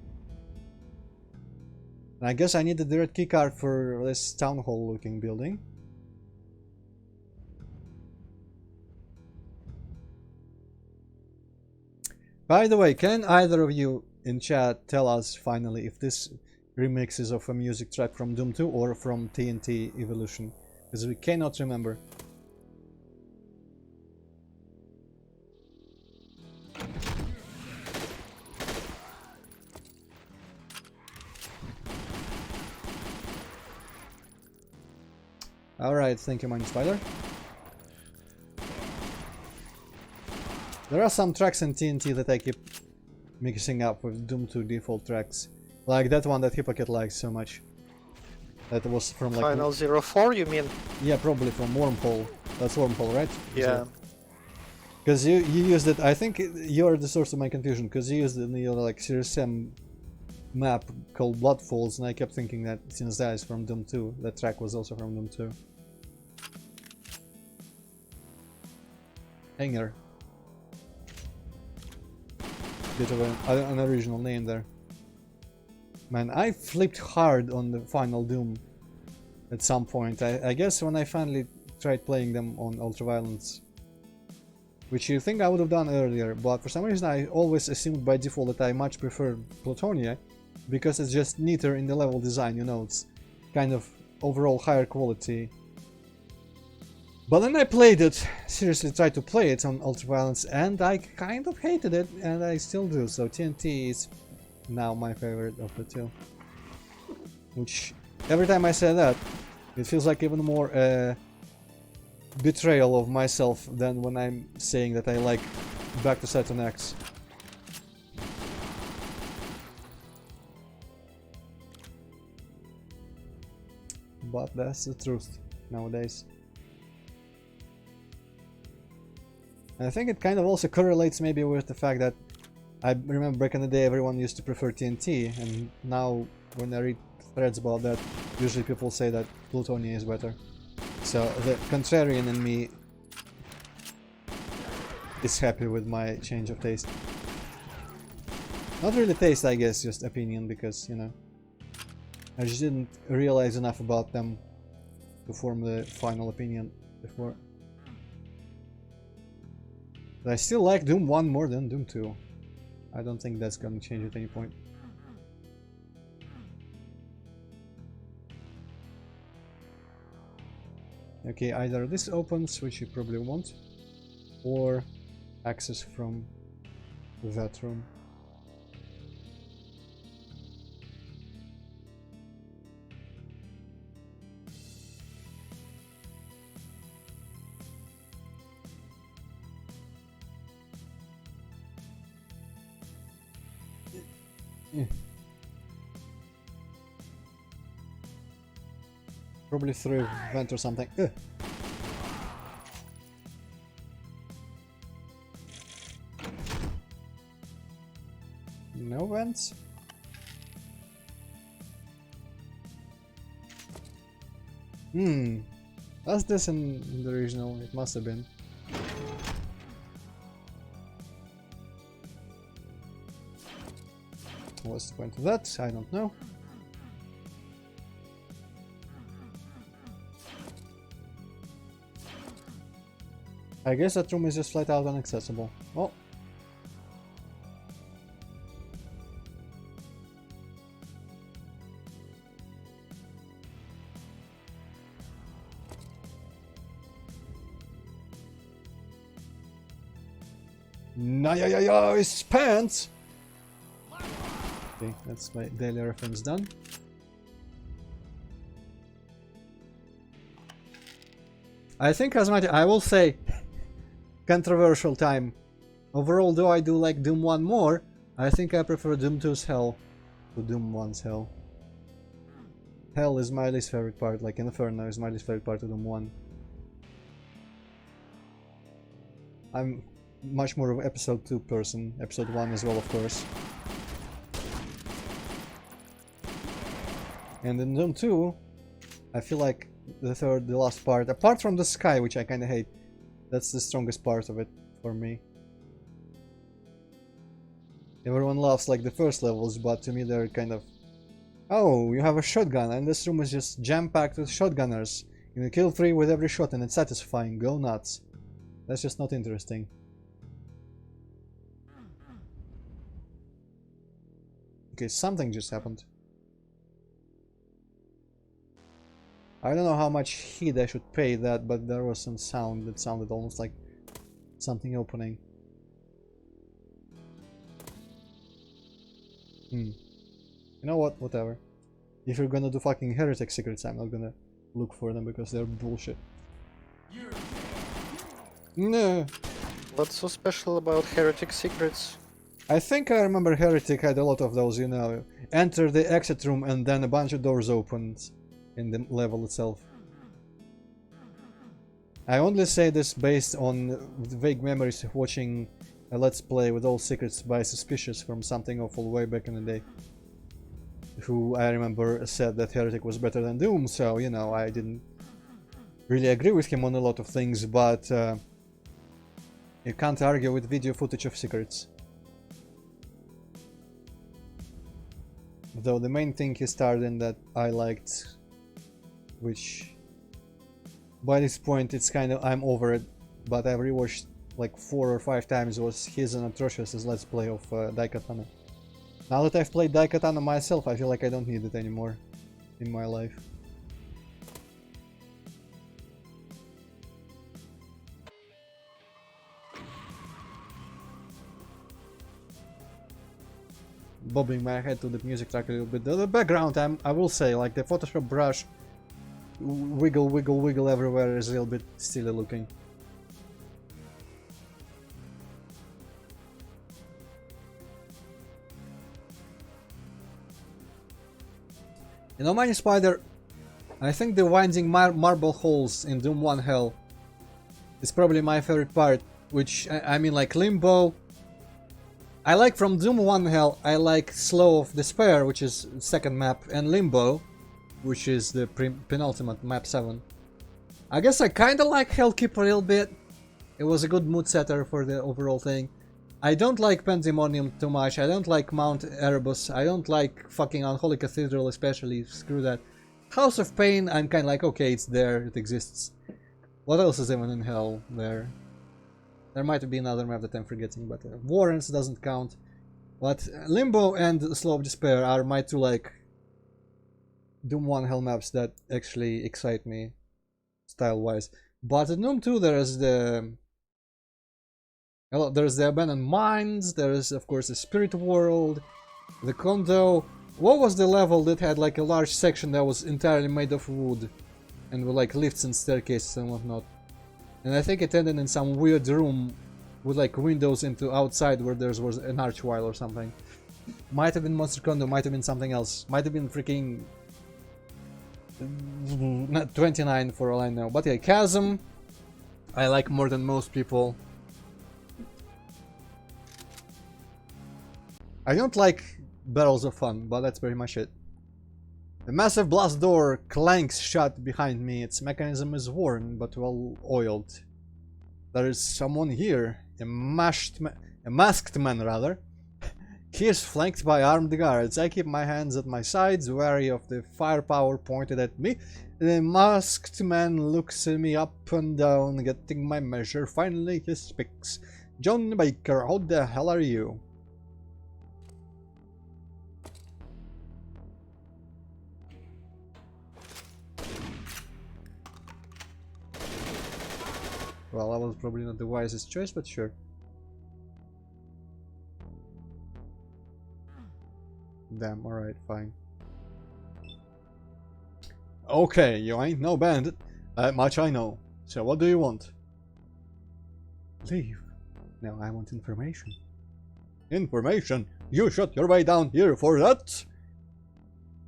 And I guess I need the direct keycard for this town hall looking building. By the way, can either of you in chat tell us finally if this remix is of a music track from Doom 2 or from TNT Evolution? Because we cannot remember. Alright, thank you, Mini Spider. There are some tracks in TNT that I keep mixing up with Doom 2 default tracks. Like that one that Hippocat likes so much. That was from like... Final 04, you mean? Yeah, probably from Wormhole. That's Wormhole, right? Yeah. Because you used it, I think you're the source of my confusion, because you used it in your like Series M map called Bloodfalls, and I kept thinking that since that is from Doom 2, that track was also from Doom 2. Hanger. Bit of an original name there. Man, I flipped hard on the final Doom at some point. I guess when I finally tried playing them on Ultraviolence. Which you think I would have done earlier, but for some reason I always assumed by default that I much prefer Plutonia, because it's just neater in the level design, you know, it's kind of overall higher quality. But then I played it, seriously tried to play it on Ultraviolence, and I kind of hated it, and I still do, so TNT is now my favorite of the two. Which, every time I say that, it feels like even more betrayal of myself than when I'm saying that I like Back to Saturn X. But that's the truth nowadays. And I think it kind of also correlates maybe with the fact that I remember back in the day everyone used to prefer TNT, and now when I read threads about that, usually people say that Plutonia is better. So the contrarian in me is happy with my change of taste. Not really taste, I guess, just opinion, because, you know, I just didn't realize enough about them to form the final opinion before. But I still like Doom 1 more than Doom 2. I don't think that's gonna change at any point. Okay, either this opens, which you probably want, or access from that room. Yeah. Probably through a vent or something. No vents? Was this in the original? It must have been. what's the point of that? I don't know. I guess that room is just flat out inaccessible. Well. Nice pants! Okay, that's my daily reference done. I think I will say controversial time. Overall, though I do like Doom 1 more, I think I prefer Doom 2's Hell to Doom 1's Hell. Hell is my least favorite part, like Inferno is my least favorite part of Doom 1. I'm much more of an episode 2 person, episode 1 as well, of course. And in Doom 2, I feel like the last part, apart from the sky, which I kinda hate, that's the strongest part of it for me. Everyone loves like the first levels, but to me they're kind of... Oh, you have a shotgun, and this room is just jam-packed with shotgunners. You kill 3 with every shot and it's satisfying, go nuts. That's just not interesting. Okay, something just happened. I don't know how much heed I should pay that, but there was some sound that sounded almost like something opening. You know what? Whatever. If you're gonna do fucking heretic secrets, I'm not gonna look for them because they're bullshit. No. What's so special about heretic secrets? I think I remember Heretic had a lot of those, you know. Enter the exit room and then a bunch of doors opened in the level itself. I only say this based on vague memories of watching a Let's Play with all secrets by Suspicious from Something Awful way back in the day. Who I remember said that Heretic was better than Doom, so, you know, I didn't really agree with him on a lot of things, but you can't argue with video footage of secrets. Though the main thing he starred in that I liked, which by this point it's kind of, I'm over it, but I've rewatched like 4 or 5 times, was his and Atrocious's Let's Play of Daikatana. Now that I've played Daikatana myself, I feel like I don't need it anymore in my life. Bobbing my head to the music track a little bit. The background, I will say, like the Photoshop brush, wiggle, wiggle, wiggle everywhere is a little bit silly looking. You know, Mighty Spider, I think the winding marble holes in Doom 1 Hell is probably my favorite part, which, I mean, like Limbo. I like from Doom 1 Hell, I like Slough of Despair, which is second map, and Limbo, which is the penultimate map 7. I guess I kinda like Hellkeep a little bit. It was a good mood setter for the overall thing. I don't like Pandemonium too much, I don't like Mount Erebus, I don't like fucking Unholy Cathedral especially, screw that. House of Pain, I'm kinda like, okay, it's there, it exists. What else is even in Hell there? There might be another map that I'm forgetting, but Warrens doesn't count. But Limbo and Slough of Despair are my 2 like Doom 1 Hell maps that actually excite me style-wise. But in Doom 2 there's the Abandoned Mines, there is of course the Spirit World, the Condo. What was the level that had like a large section that was entirely made of wood and with like lifts and staircases and whatnot? And I think it ended in some weird room with like windows into outside where there was an archwile or something. Might have been Monster Condo, might have been something else. Might have been freaking 29 for all I know. But yeah, Chasm, I like more than most people. I don't like Barrels of Fun, but that's pretty much it. The massive blast door clanks shut behind me. Its mechanism is worn, but well oiled. There is someone here, a masked man rather, He is flanked by armed guards. I keep my hands at my sides, wary of the firepower pointed at me. The masked man looks at me up and down, getting my measure. Finally he speaks. John Baker, how the hell are you? Well, that was probably not the wisest choice, but sure. Damn, alright, fine. Okay, you ain't no bandit. That much I know. So what do you want? Leave. No, I want information. Information? You shot your way down here for that?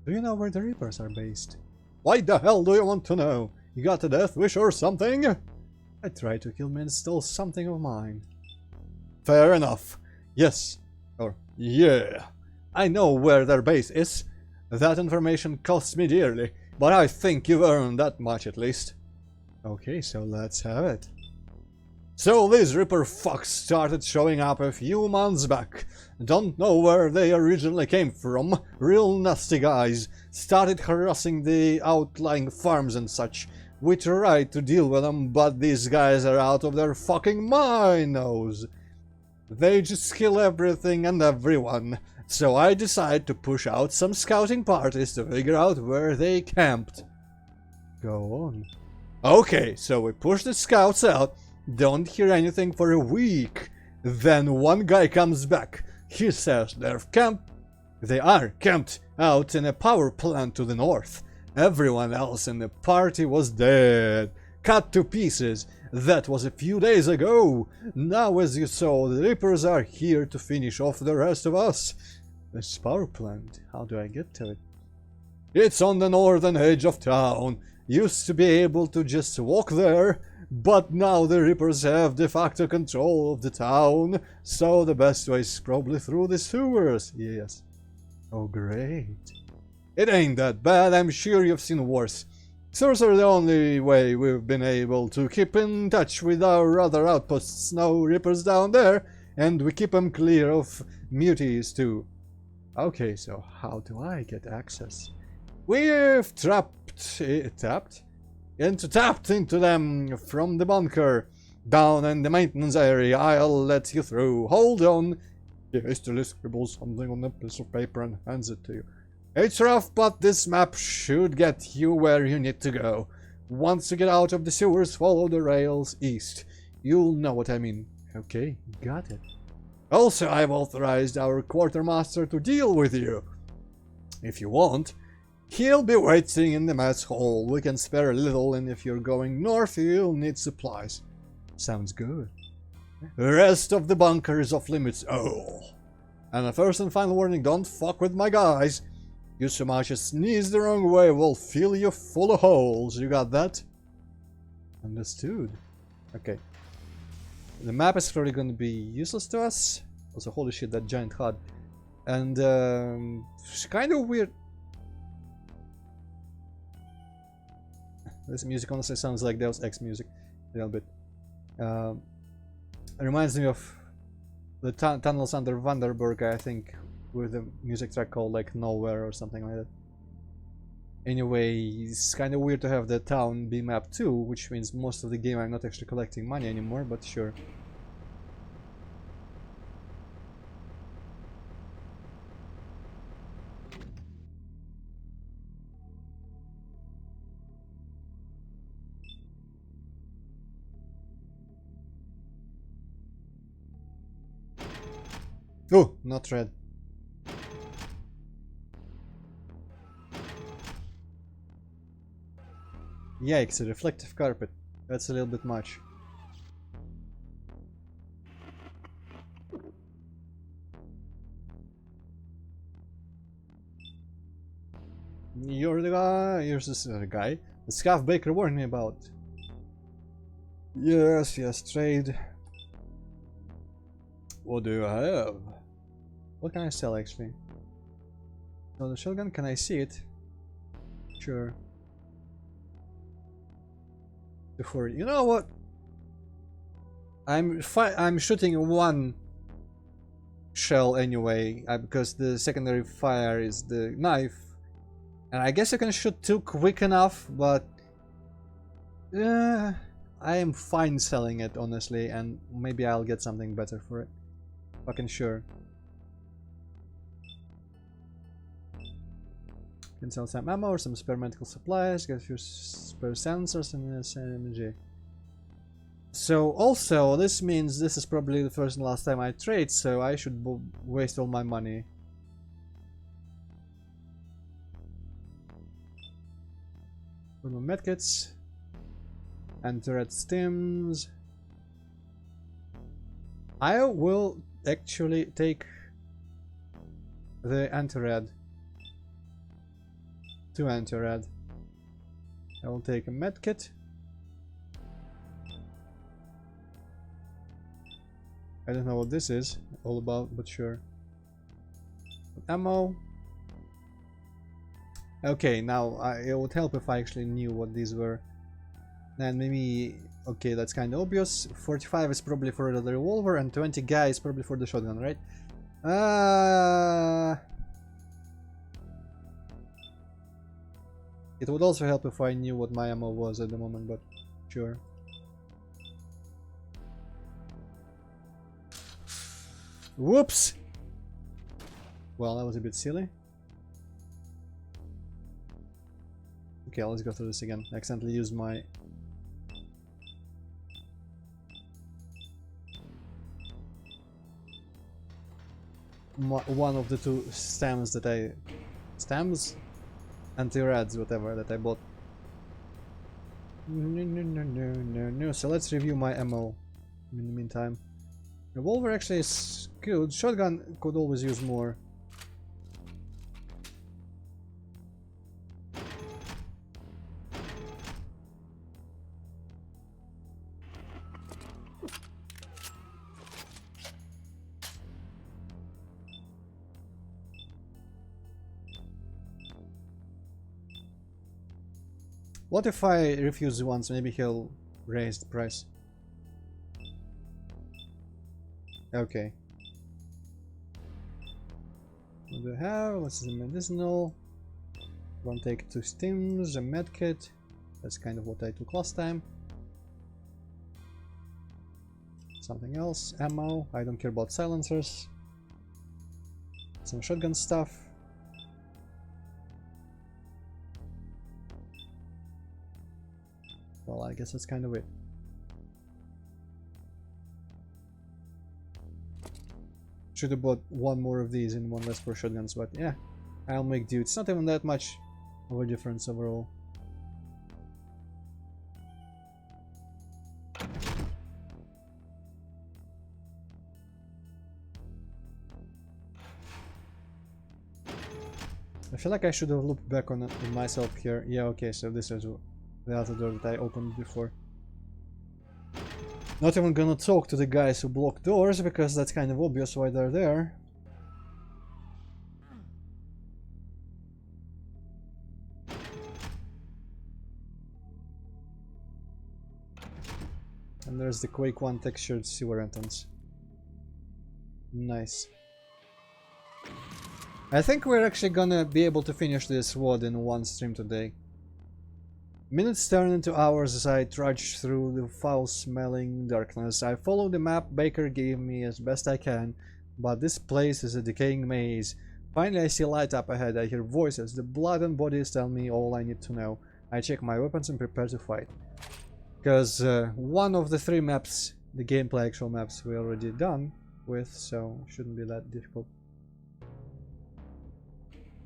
Do you know where the Reapers are based? Why the hell do you want to know? You got a death wish or something? I tried to kill me and stole something of mine. Fair enough. Yes. Or, yeah. I know where their base is. That information costs me dearly, but I think you've earned that much at least. Okay, so let's have it. So these Ripper fucks started showing up a few months back. Don't know where they originally came from. Real nasty guys. Started harassing the outlying farms and such. We tried to deal with them, but these guys are out of their fucking minds. They just kill everything and everyone. So I decided to push out some scouting parties to figure out where they camped. Go on. Okay, so we push the scouts out, don't hear anything for a week. Then one guy comes back. He says they are camped out in a power plant to the north. Everyone else in the party was dead, cut to pieces. That was a few days ago. Now, as you saw, the Reapers are here to finish off the rest of us. This power plant, how do I get to it? It's on the northern edge of town. Used to be able to just walk there, but now the Reapers have de facto control of the town, so the best way is probably through the sewers. Yes. Oh, great. It ain't that bad, I'm sure you've seen worse. Sewers are the only way we've been able to keep in touch with our other outposts. No Reapers down there, and we keep them clear of muties too. Okay, so how do I get access? We've tapped into them from the bunker down in the maintenance area. I'll let you through. Hold on. He hastily scribbles something on a piece of paper and hands it to you. It's rough, but this map should get you where you need to go. Once you get out of the sewers, follow the rails east. You'll know what I mean. Okay, got it. Also, I've authorized our quartermaster to deal with you. If you want, he'll be waiting in the mess hall. We can spare a little, and if you're going north, you'll need supplies. Sounds good. The rest of the bunker is off limits. Oh. And a first and final warning, don't fuck with my guys. You so much as sneeze the wrong way, we'll fill you full of holes. You got that? Understood. Okay. The map is probably going to be useless to us. Also, holy shit, that giant HUD. And, it's kind of weird. This music honestly sounds like Deus Ex music. A little bit. It reminds me of the tunnels under Vanderburg, I think, with a music track called like Nowhere or something like that. Anyway, it's kind of weird to have the town be mapped too, which means most of the game I'm not actually collecting money anymore, but sure. Oh, not red. Yikes, a reflective carpet. That's a little bit much. You're the guy. You're the guy. The Scaff Baker warned me about. Yes, yes, trade. What do I have? What can I sell actually? So the shotgun, can I see it? Sure. Before, you know what? I'm shooting one shell anyway, because the secondary fire is the knife. And I guess I can shoot 2 quick enough, but I am fine selling it, honestly, and maybe I'll get something better for it. Fucking sure. Can sell some ammo or some spare medical supplies, get a few spare sensors and a SMG. So also, this means this is probably the first and last time I trade, so I should waste all my money. For my medkits. Antroid stims. I will actually take the Antroid. 2 Antroid. I will take a medkit. I don't know what this is all about, but sure. Ammo. Okay, now it would help if I actually knew what these were. And maybe... Okay, that's kind of obvious. 45 is probably for the revolver, and 20 guy is probably for the shotgun, right? It would also help if I knew what my ammo was at the moment, but sure. Whoops! Well, that was a bit silly. Okay, let's go through this again. I accidentally used my... one of the 2 stems that I... Stems? Anti-rads, whatever, that I bought. No. So let's review my ammo in the meantime. Revolver actually is good. Shotgun could always use more. What if I refuse once? Maybe he'll raise the price. Okay. What do I have? Let's see the medicinal. One take 2 stims, a medkit. That's kind of what I took last time. Something else. Ammo. I don't care about silencers. Some shotgun stuff. Well, I guess that's kind of it. Should have bought 1 more of these and 1 less for shotguns, but yeah, I'll make do. It's not even that much of a difference overall. I feel like I should have looked back on myself here. Yeah, okay, so this is the other door that I opened before. Not even gonna talk to the guys who block doors, because that's kind of obvious why they're there. And there's the Quake 1 textured sewer entrance. Nice. I think we're actually gonna be able to finish this WOD in 1 stream today. Minutes turn into hours as I trudge through the foul-smelling darkness. I follow the map Baker gave me as best I can, but this place is a decaying maze. Finally I see light up ahead, I hear voices, the blood and bodies tell me all I need to know. I check my weapons and prepare to fight. Because one of the 3 maps, the gameplay actual maps, we're already done with, so shouldn't be that difficult.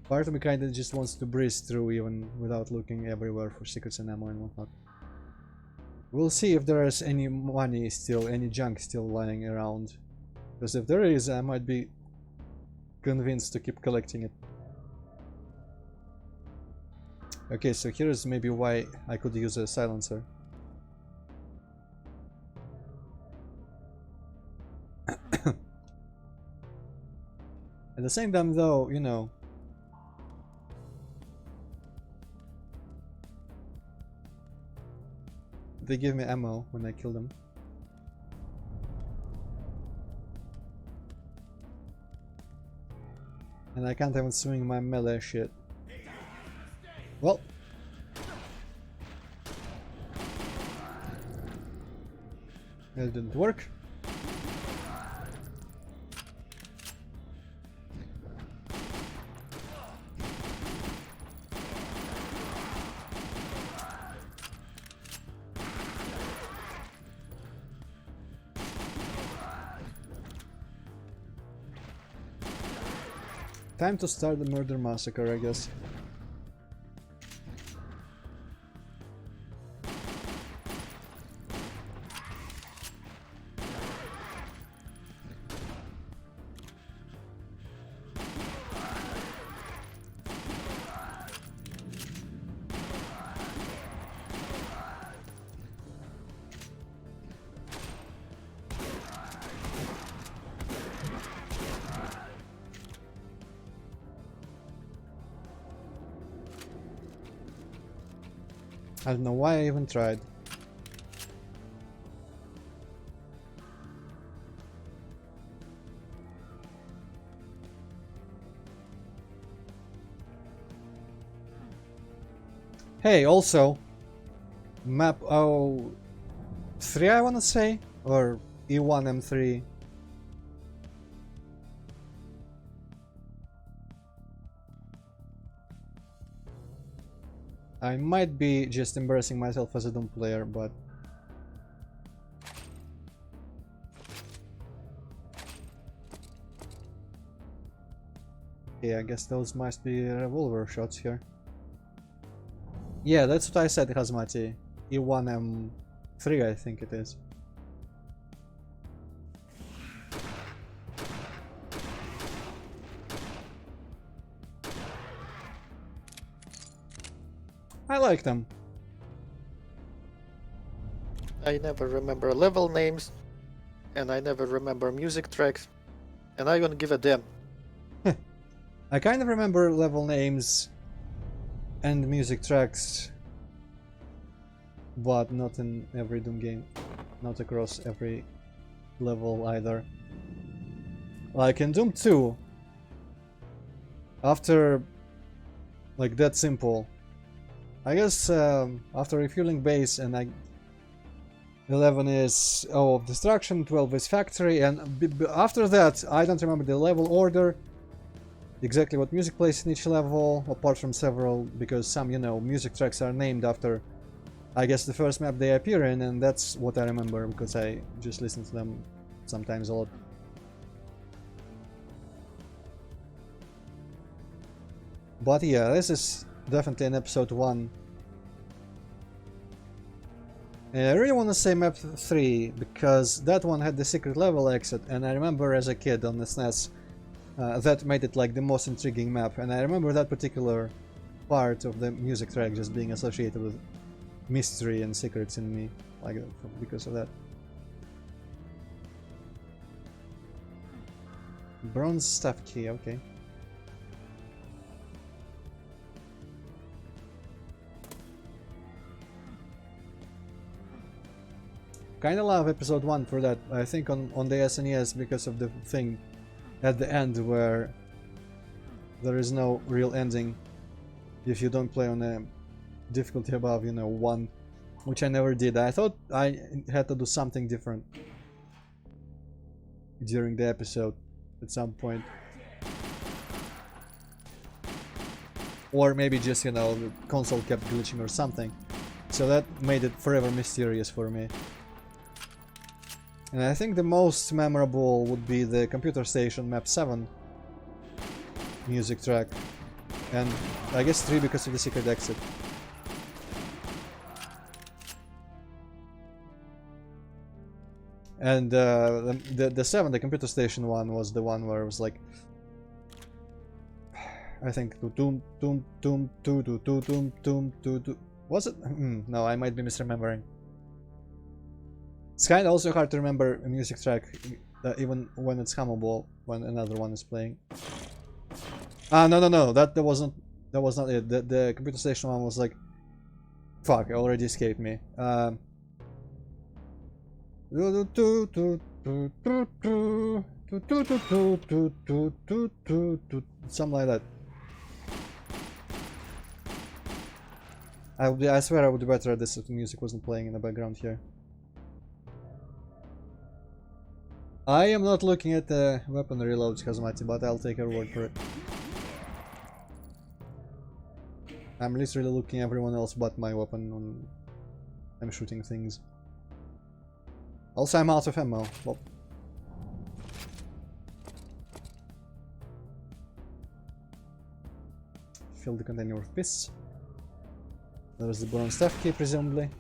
Part of me kinda just wants to breeze through even without looking everywhere for secrets and ammo and whatnot. We'll see if there is any money still, any junk still lying around. Because if there is, I might be convinced to keep collecting it. Okay, so here's maybe why I could use a silencer. At the same time though, you know, they give me ammo when I kill them. And I can't even swing my melee shit. Well. It didn't work. Time to start the murder massacre, I guess. I don't know why I even tried. Hey, also, map 03 I wanna say, or E1M3. I might be just embarrassing myself as a Doom player, but... yeah, I guess those must be revolver shots here. Yeah, that's what I said, Hazmati. E1M3 I think it is. I like them. I never remember level names, and I never remember music tracks, and I don't give a damn. I kind of remember level names and music tracks, but not in every Doom game. Not across every level either. Like in Doom 2, after like that simple, I guess after refueling base and 11 is of destruction, 12 is factory, and after that I don't remember the level order, exactly what music plays in each level, apart from several, because some, you know, music tracks are named after, I guess, the first map they appear in, and that's what I remember because I just listen to them sometimes a lot. But yeah, this is definitely an episode 1. And I really want to say map 3 because that one had the secret level exit, and I remember as a kid on the SNES that made it like the most intriguing map, and I remember that particular part of the music track just being associated with mystery and secrets in me, like because of that. Bronze staff key, okay. Kinda love episode 1 for that. I think on the SNES because of the thing at the end where there is no real ending if you don't play on a difficulty above, you know, 1, which I never did. I thought I had to do something different during the episode at some point. Or maybe just, you know, the console kept glitching or something. So that made it forever mysterious for me. And I think the most memorable would be the computer station map 7 music track. And I guess 3 because of the secret exit. And the 7, the computer station one, was the one where it was like, I think doom doom doom doom doom doom doom doom. Was it? No, I might be misremembering. It's kind of also hard to remember a music track, even when it's hummable, when another one is playing. Ah, no, that was not it. The computer station one was like, fuck, it already escaped me. Something like that. I swear I would be better at this if the music wasn't playing in the background here. I am not looking at the weapon reloads, Kazumati, but I'll take your word for it. I'm literally looking at everyone else but my weapon when I'm shooting things. Also, I'm out of ammo. Well, fill the container with piss. There's the bronze staff key, presumably.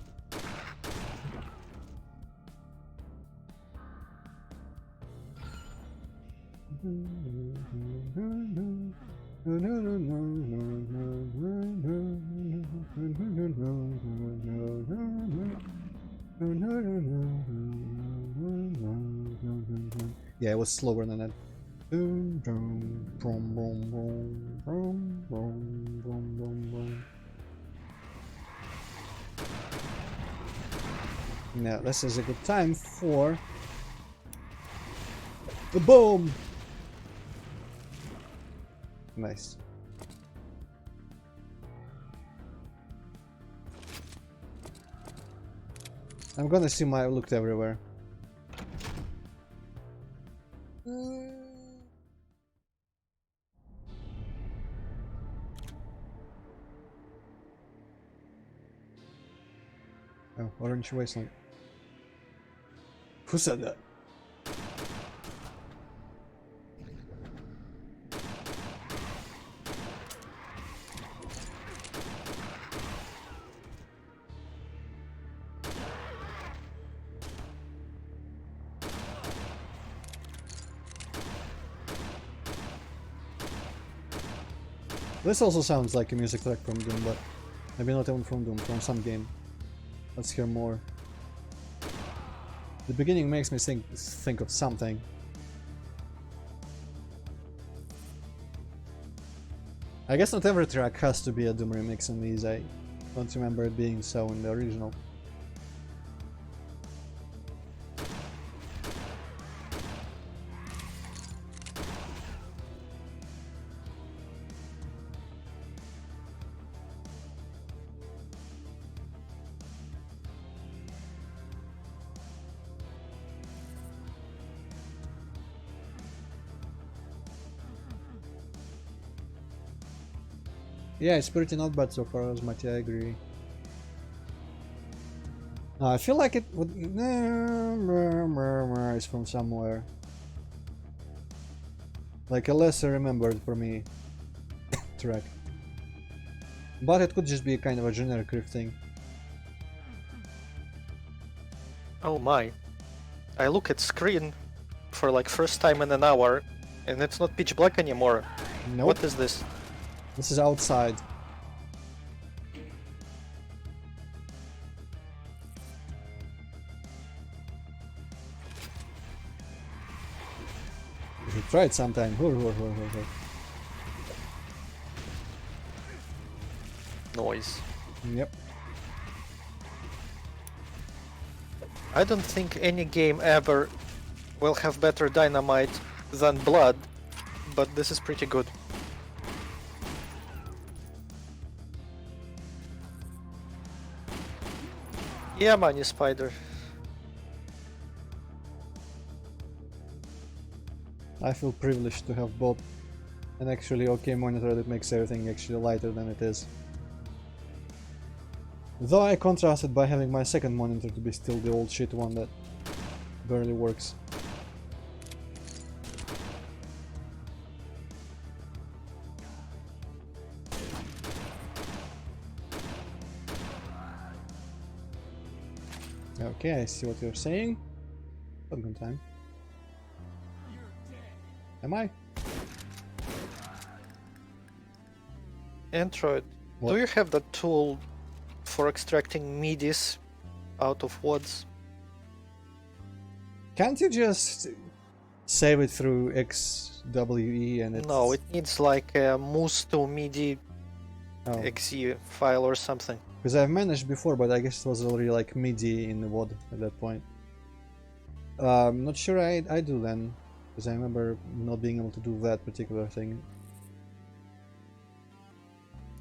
Yeah, it was slower than that. Now, this is a good time for the bomb. Nice. I'm gonna assume I looked everywhere. Oh, orange wasteland. Who said that? This also sounds like a music track from Doom, but maybe not even from Doom, from some game. Let's hear more. The beginning makes me think of something. I guess not every track has to be a Doom remix in these. I don't remember it being so in the original. Yeah, it's pretty not bad so far, Asmati, I agree. I feel like it would... is from somewhere. Like a lesser remembered for me track. But it could just be a kind of a generic riff thing. Oh my. I look at screen for like first time in an hour and it's not pitch black anymore. Nope. What is this? This is outside. You should try it sometime. Noise. Yep. I don't think any game ever will have better dynamite than Blood, but this is pretty good. Yeah, Money Spider. I feel privileged to have bought an actually okay monitor that makes everything actually lighter than it is. Though I contrasted by having my second monitor to be still the old shit one that barely works. Okay, I see what you're saying. Shotgun time. Am I? Antroid, What? do you have the tool for extracting midis out of WADs? Can't you just save it through XWE and it's... No, it needs like a moose to MIDI Oh. exe file or something. Because I've managed before, but I guess it was already like MIDI in the WOD at that point. Not sure I do then. Because I remember not being able to do that particular thing.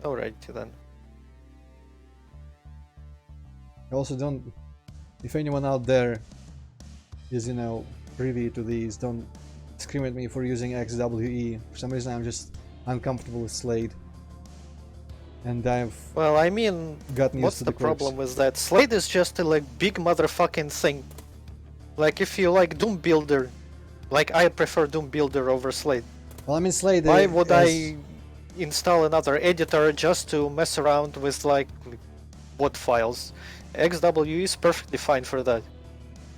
Alrighty then. I also don't... If anyone out there is, you know, privy to these, don't scream at me for using XWE. For some reason I'm just uncomfortable with Slade. And I've Well, I mean, gotten used what's to the quirks. problem with that? Slade is just a like big motherfucking thing. Like if you like Doom Builder, like I prefer Doom Builder over Slade. Well, I mean Slade Why would is... I install another editor just to mess around with like WOD files? XWE is perfectly fine for that.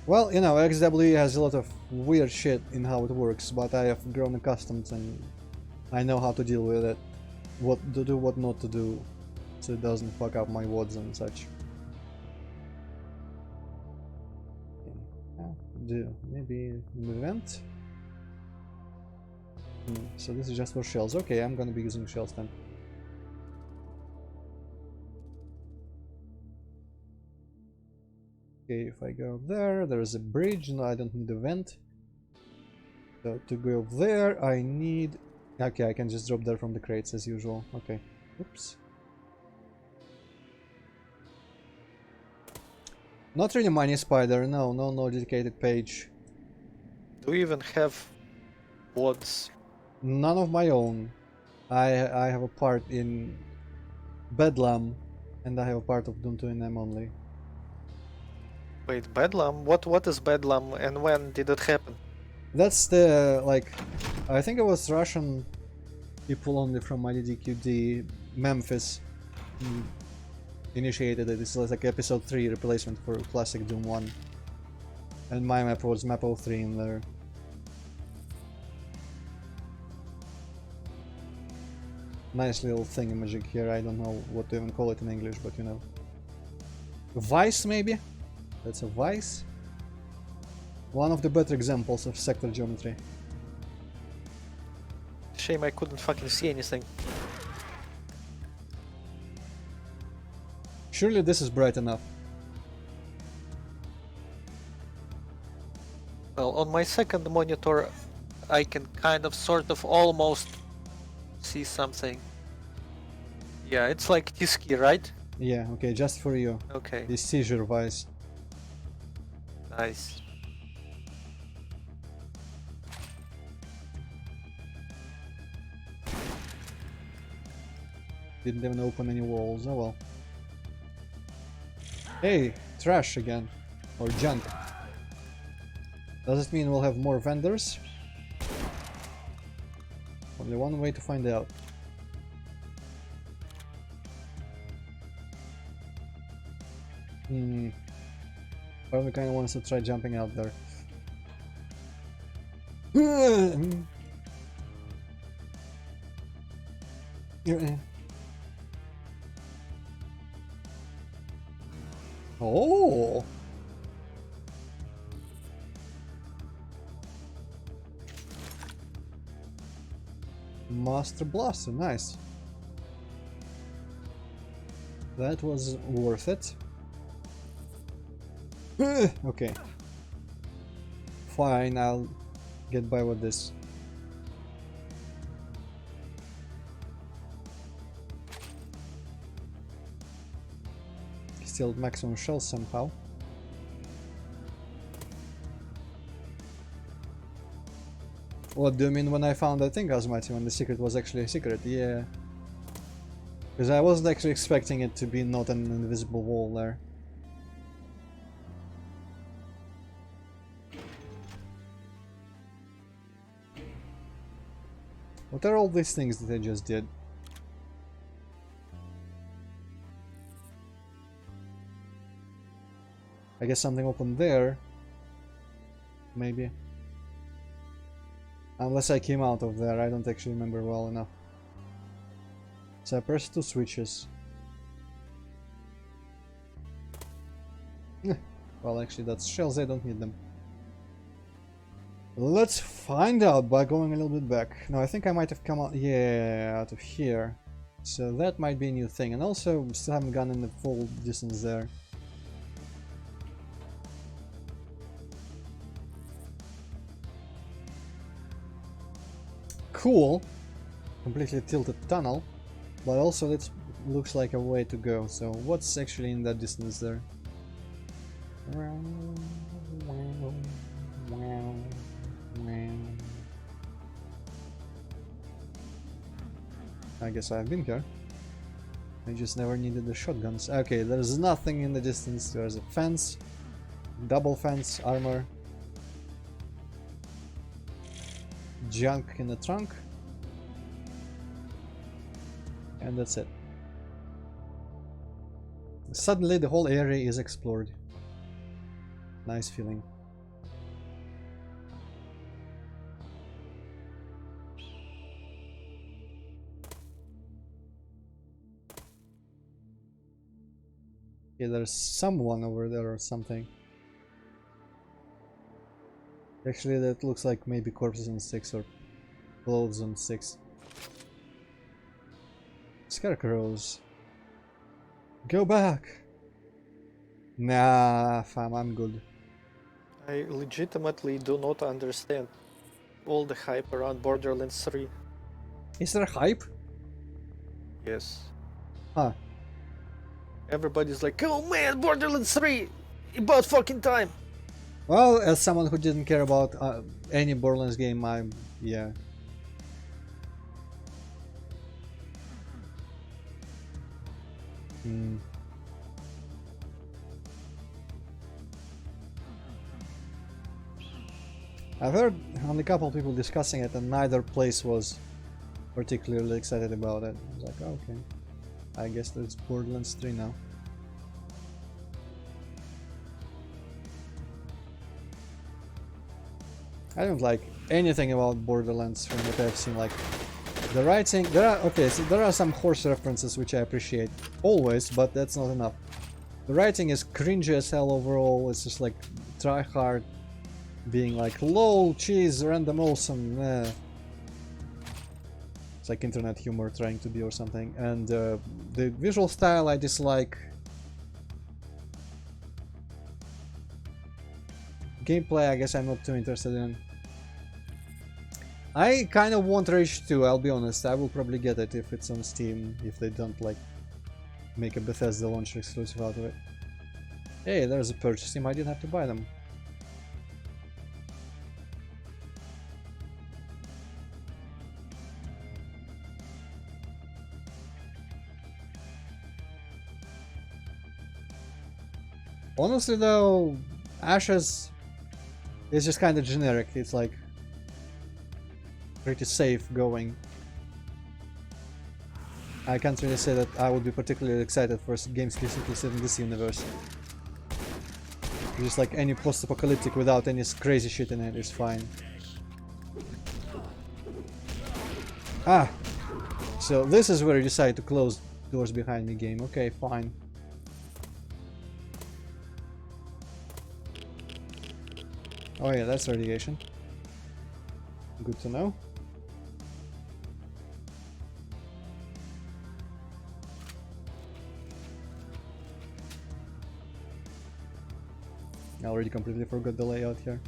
Well, you know, XWE has a lot of weird shit in how it works, but I have grown accustomed and I know how to deal with it. What to do, what not to do, so it doesn't fuck up my WODs and such. Maybe an event? So this is just for shells. Okay, I'm gonna be using shells then. Okay, if I go up there, there's a bridge. No, I don't need a vent. So to go up there, I need... Okay, I can just drop there from the crates as usual. Okay. Oops. Not really Money Spider, no dedicated page. Do you even have WODs? None of my own. I have a part in Bedlam, and I have a part of Doom 2NM only. Wait, Bedlam? What is Bedlam and when did it happen? That's the, like, I think it was Russian people only from IDDQD, Memphis, initiated it. It's like episode 3 replacement for classic Doom 1. And my map was map 03 in there. Nice little thingamajig here, I don't know what to even call it in English, but you know. Vice, maybe? That's a vice? One of the better examples of sector geometry. Shame I couldn't fucking see anything. Surely this is bright enough. Well, on my second monitor, I can kind of sort of almost see something. Yeah, it's like Tiski, right? Yeah, okay, just for you. Okay, This seizure vice. nice. Didn't even open any walls, oh well. Hey, trash again. Or junk. Does it mean we'll have more vendors? Only one way to find out. Probably kinda wants to try jumping out there. Oh! Master Blaster, nice. That was worth it. Okay. Fine, I'll get by with this. Still maximum shells somehow. What do you mean when I found that thing, Asmati, when the secret was actually a secret? Yeah. Because I wasn't actually expecting it to be not an invisible wall there. What are all these things that I just did? I guess something open there. Maybe. Unless I came out of there, I don't actually remember well enough. So I pressed 2 switches. Well, actually that's shells, I don't need them. Let's find out by going a little bit back. No, I think I might have come out, yeah, out of here. So that might be a new thing. And also, we still haven't gone in the full distance there. cool. Completely tilted tunnel. But also it looks like a way to go. So what's actually in that distance there? I guess I've been here. I just never needed the shotguns. Okay, there's nothing in the distance. There's a fence, double fence, armor, junk in the trunk, and that's it. Suddenly the whole area is explored. Nice feeling. Yeah, there's someone over there or something. Actually, that looks like maybe corpses on sticks or clothes on sticks. Scarecrows. Go back! Nah, fam, I'm good. I legitimately do not understand all the hype around Borderlands 3. Is there hype? Yes. Huh. Everybody's like, oh man, Borderlands 3! About fucking time! Well, as someone who didn't care about any Borderlands game, yeah. I've heard only a couple of people discussing it, and neither place was particularly excited about it. I was like, oh, okay, I guess that's Borderlands 3 now. I don't like anything about Borderlands from what I've seen. Like the writing, there are some horse references which I appreciate always, but that's not enough. The writing is cringy as hell overall. It's just like try hard, being like lol, cheese, random awesome. It's like internet humor trying to be or something. And the visual style I dislike. Gameplay, I guess I'm not too interested in. I kind of want Rage 2, I'll be honest. I will probably get it if it's on Steam, if they don't like make a Bethesda launcher exclusive out of it. Hey, there's a purchase team, I didn't have to buy them. Honestly though, Ashes is just kind of generic. It's like pretty safe going. I can't really say that I would be particularly excited for games specifically set in this universe. Just like any post-apocalyptic without any crazy shit in it is fine. Ah! So this is where you decide to close doors behind me game. Okay, fine. Oh yeah, that's radiation. Good to know. I already completely forgot the layout here.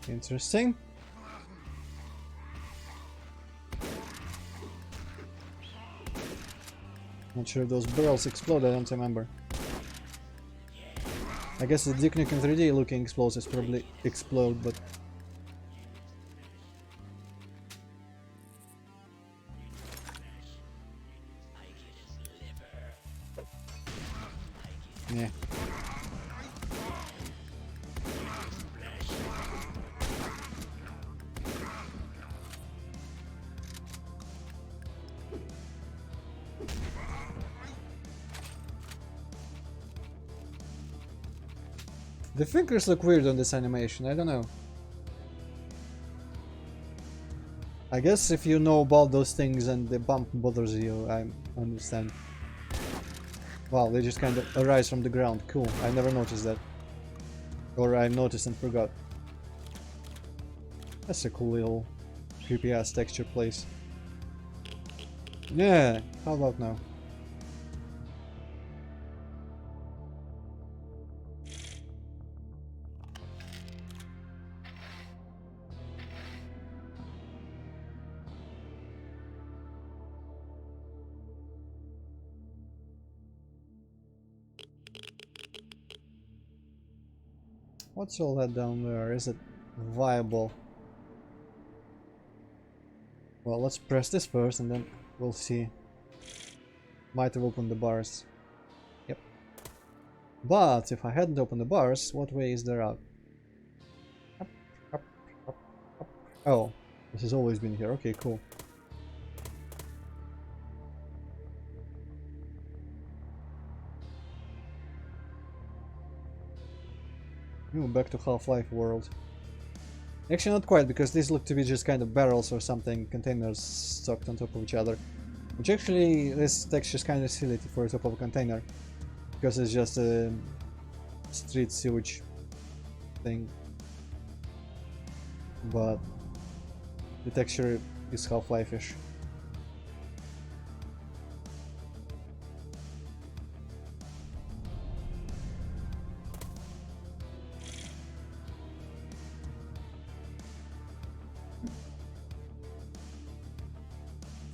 Interesting. Not sure if those barrels explode, I don't remember. I guess the Dick Nukem 3D looking explosives probably explode, but... yeah. The fingers look weird on this animation, I don't know. I guess if you know about those things and the bump bothers you, I understand. Wow, they just kind of arise from the ground. Cool, I never noticed that. Or I noticed and forgot. That's a cool little creepy ass texture place. Yeah, how about now? What's all that down there? Is it viable? Well, let's press this first and then we'll see. Might have opened the bars. Yep. But if I hadn't opened the bars, what way is there out? Up, up, up, up. Oh, this has always been here. Okay, cool. Ooh, back to Half-Life world. Actually, not quite, because these look to be just kind of barrels or something, containers stocked on top of each other. Which actually, this texture is kind of silly for the top of a container, because it's just a street sewage thing. But the texture is Half-Life-ish.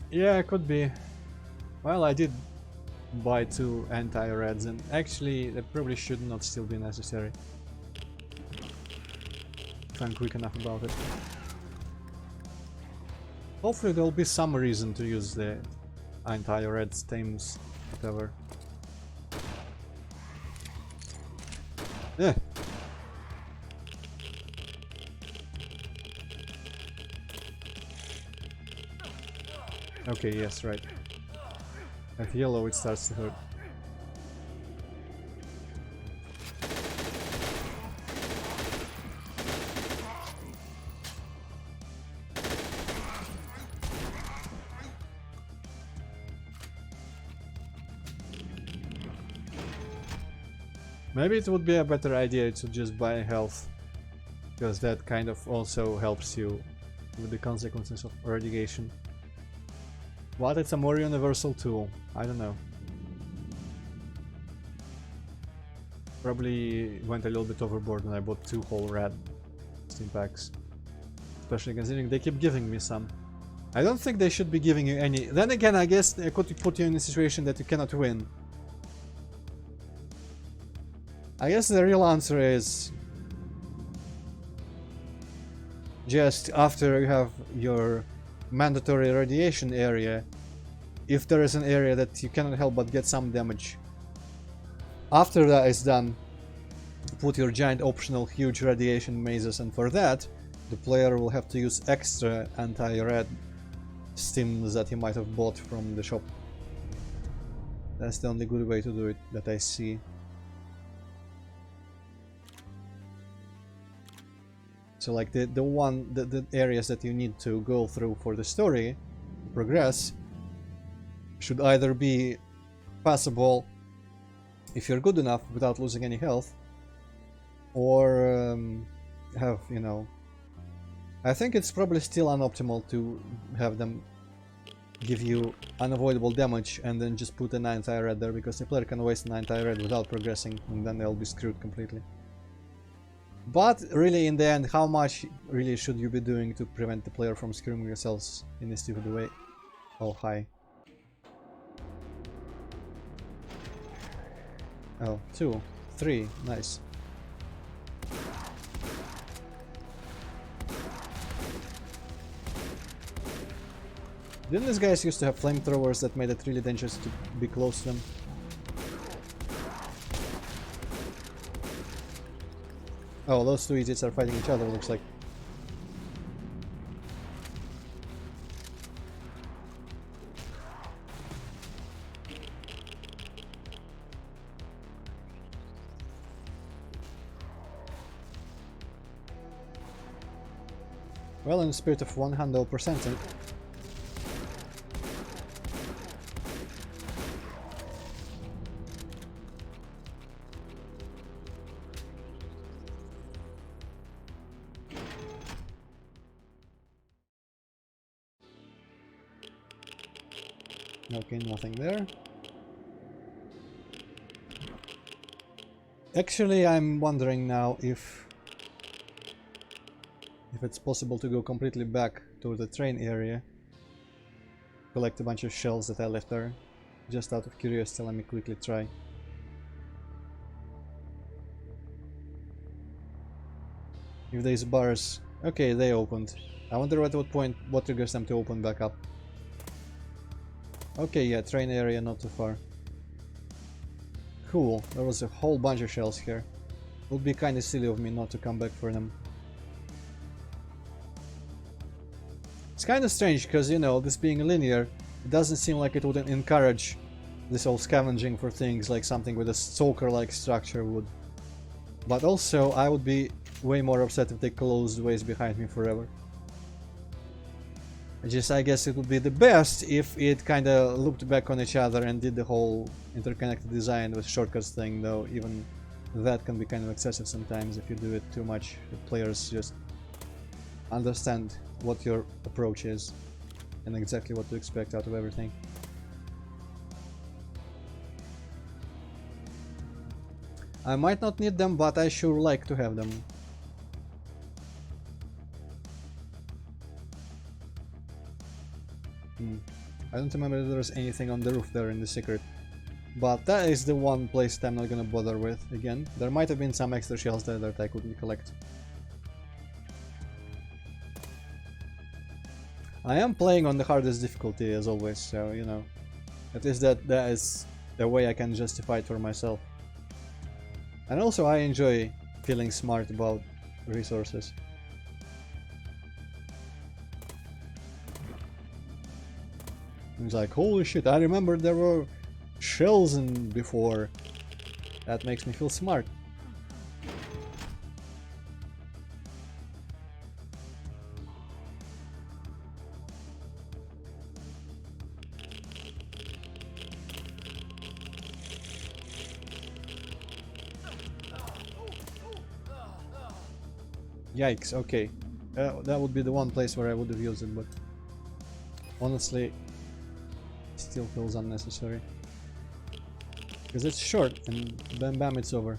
Yeah, it could be. Well, I did buy 2 anti-reds, and actually they probably should not still be necessary. If I'm quick enough about it. Hopefully there'll be some reason to use the anti-red stems, whatever. Yeah. Okay, yes, right. At yellow it starts to hurt. Maybe it would be a better idea to just buy health, because that kind of also helps you with the consequences of radiation. But it's a more universal tool. I don't know. Probably went a little bit overboard when I bought 2 whole red Steam packs. Especially considering they keep giving me some. I don't think they should be giving you any. Then again, I guess they could put you in a situation that you cannot win. I guess the real answer is just after you have your mandatory radiation area, if there is an area that you cannot help but get some damage, after that is done, put your giant optional huge radiation mazes, and for that the player will have to use extra anti-red stims that he might have bought from the shop. That's the only good way to do it that I see. So like the areas that you need to go through for the story to progress should either be passable if you're good enough without losing any health, or have, you know, I think it's probably still unoptimal to have them give you unavoidable damage and then just put an anti-red there, because the player can waste an anti-red without progressing and then they'll be screwed completely. But really, in the end, how much really should you be doing to prevent the player from screwing yourselves in a stupid way? Oh, hi. Oh, 2, 3, nice. Didn't these guys used to have flamethrowers that made it really dangerous to be close to them? Oh, those 2 idiots are fighting each other, looks like. Well, in the spirit of 100%ing. Okay, nothing there. Actually, I'm wondering now if it's possible to go completely back to the train area. Collect a bunch of shells that I left there. Just out of curiosity, let me quickly try. If these bars... Okay, they opened. I wonder at what point what triggers them to open back up. Okay, yeah, train area not too far. Cool, there was a whole bunch of shells here. It would be kinda silly of me not to come back for them. It's kinda strange, because, you know, this being linear, it doesn't seem like it would encourage this whole scavenging for things like something with a stalker-like structure would. But also, I would be way more upset if they closed ways behind me forever. I guess it would be the best if it kinda looked back on each other and did the whole interconnected design with shortcuts thing, though even that can be kind of excessive sometimes if you do it too much. The players just understand what your approach is and exactly what to expect out of everything. I might not need them, but I sure like to have them. I don't remember if there's anything on the roof there in the secret. But that is the one place that I'm not gonna bother with again. There might have been some extra shells there that I couldn't collect. I am playing on the hardest difficulty as always, so you know. At least that is the way I can justify it for myself. And also I enjoy feeling smart about resources. It's like, holy shit, I remember there were shells in before. That makes me feel smart. Yikes, okay. That would be the one place where I would have used it, but honestly, it still feels unnecessary. Because it's short, and bam bam, it's over.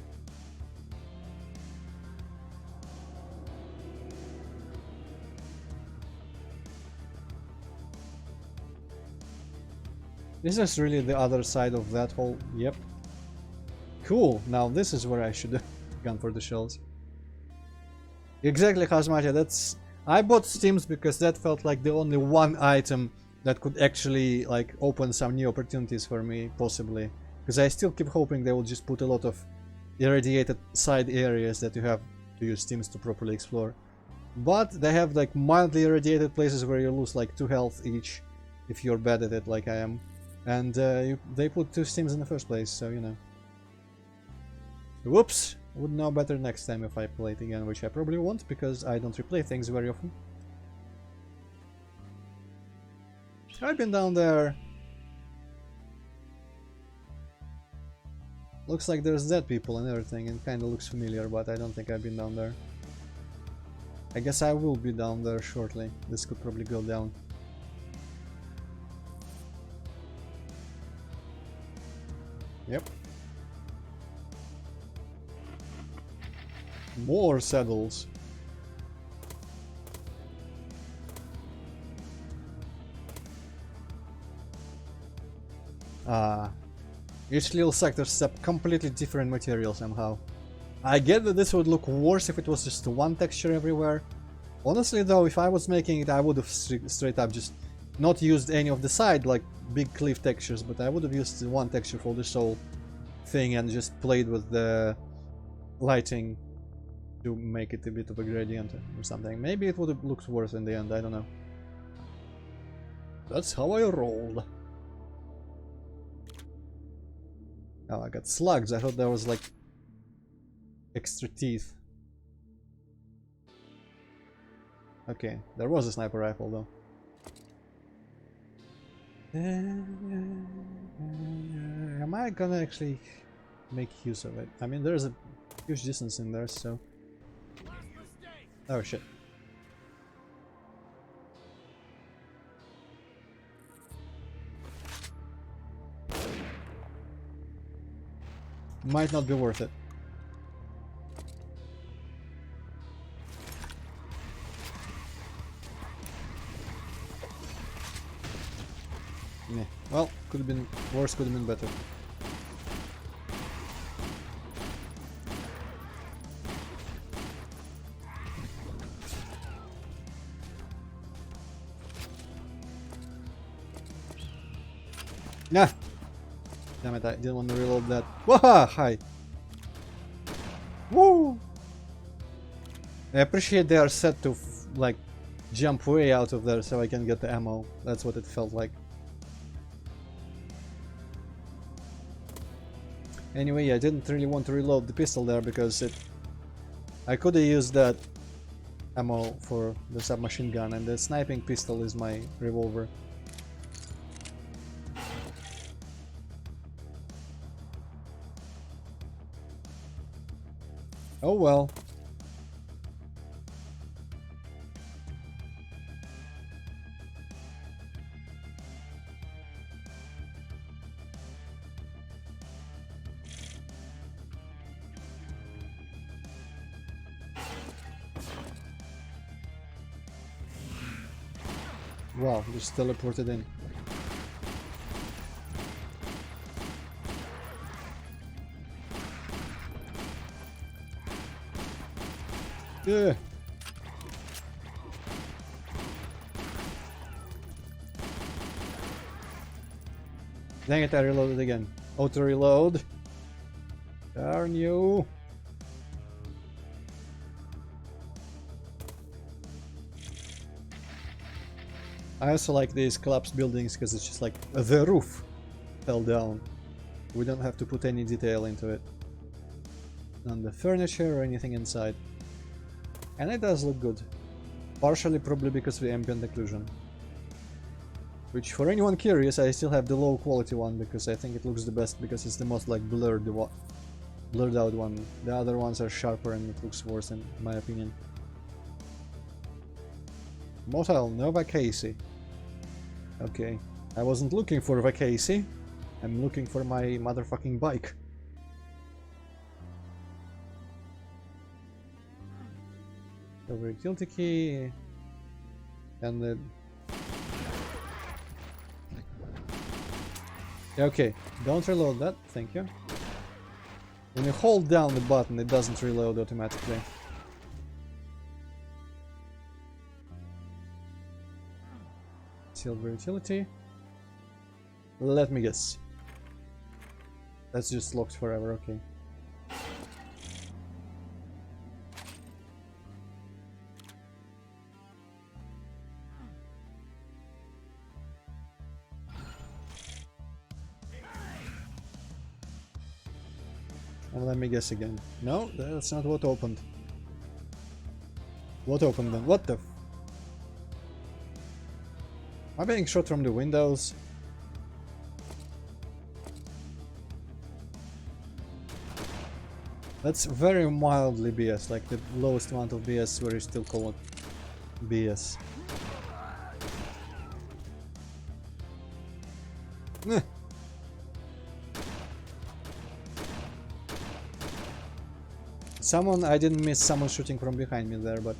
This is really the other side of that whole... Yep. Cool, now this is where I should have gone for the shells. Exactly, Hazmatya, that's... I bought Steams because that felt like the only one item that could actually like open some new opportunities for me, possibly. Because I still keep hoping they will just put a lot of irradiated side areas that you have to use Steams to properly explore. But they have like mildly irradiated places where you lose like 2 health each if you're bad at it like I am. And they put 2 Steams in the first place, so you know. Whoops! Would know better next time if I play it again, which I probably won't, because I don't replay things very often. I've been down there. Looks like there's dead people and everything, and kinda looks familiar, but I don't think I've been down there. I guess I will be down there shortly. This could probably go down. Yep. More saddles. Each little sector is a completely different material somehow. I get that this would look worse if it was just one texture everywhere. Honestly though, if I was making it, I would have straight up just not used any of the side, like big cliff textures, but I would have used one texture for this whole thing and just played with the lighting to make it a bit of a gradient or something. Maybe it would have looked worse in the end, I don't know. That's how I rolled. Oh, I got slugs. I thought there was like extra teeth. Okay, there was a sniper rifle though. Am I gonna actually make use of it? I mean, there's a huge distance in there, so... Oh shit. might not be worth it. Yeah. Well, could have been worse, could have been better. Nah! Damn it, I didn't want to reload that. Waha! Hi! Woo! I appreciate they are set to like jump way out of there so I can get the ammo. That's what it felt like. Anyway, I didn't really want to reload the pistol there because I could have used that ammo for the submachine gun, and the sniping pistol is my revolver. Oh well. Wow, just teleported in. Yeah. Dang it, I reloaded again. Auto reload. Darn you. I also like these collapsed buildings because it's just like the roof fell down. We don't have to put any detail into it. On the furniture or anything inside. And it does look good. Partially probably because of the ambient occlusion. Which, for anyone curious, I still have the low quality one because I think it looks the best because it's the most like blurred out one. The other ones are sharper and it looks worse in my opinion. Motel, no vacancy. Okay. I wasn't looking for a vacancy. I'm looking for my motherfucking bike. Over utility key. And then... Okay, don't reload that, thank you. When you hold down the button, it doesn't reload automatically. Silver utility. Let me guess. That's just locked forever, okay. And let me guess again. No, that's not what opened. What opened then? What the f... Am I being shot from the windows? That's very mildly BS, like the lowest amount of BS where you still call it BS. Eh. I didn't miss someone shooting from behind me there, but...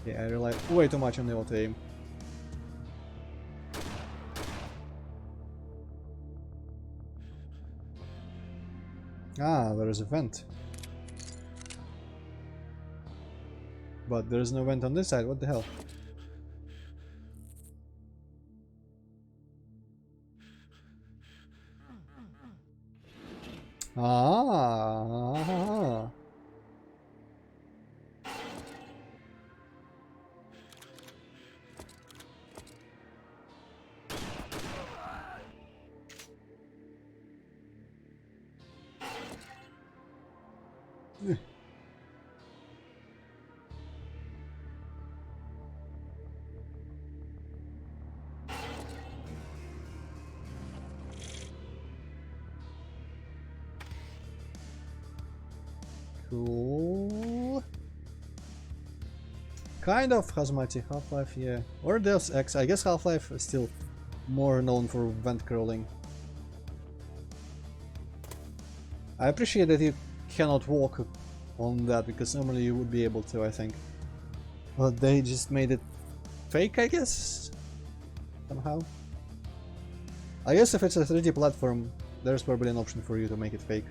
Yeah, I relied way too much on the auto aim. Ah, there is a vent. But there is no vent on this side, what the hell? Ah. Cool. Kind of Hazmati, Half-Life, yeah. Or Deus Ex. I guess Half-Life is still more known for vent curling. I appreciate that you cannot walk on that, because normally you would be able to, I think. But they just made it fake, I guess? Somehow. I guess if it's a 3D platform, there's probably an option for you to make it fake.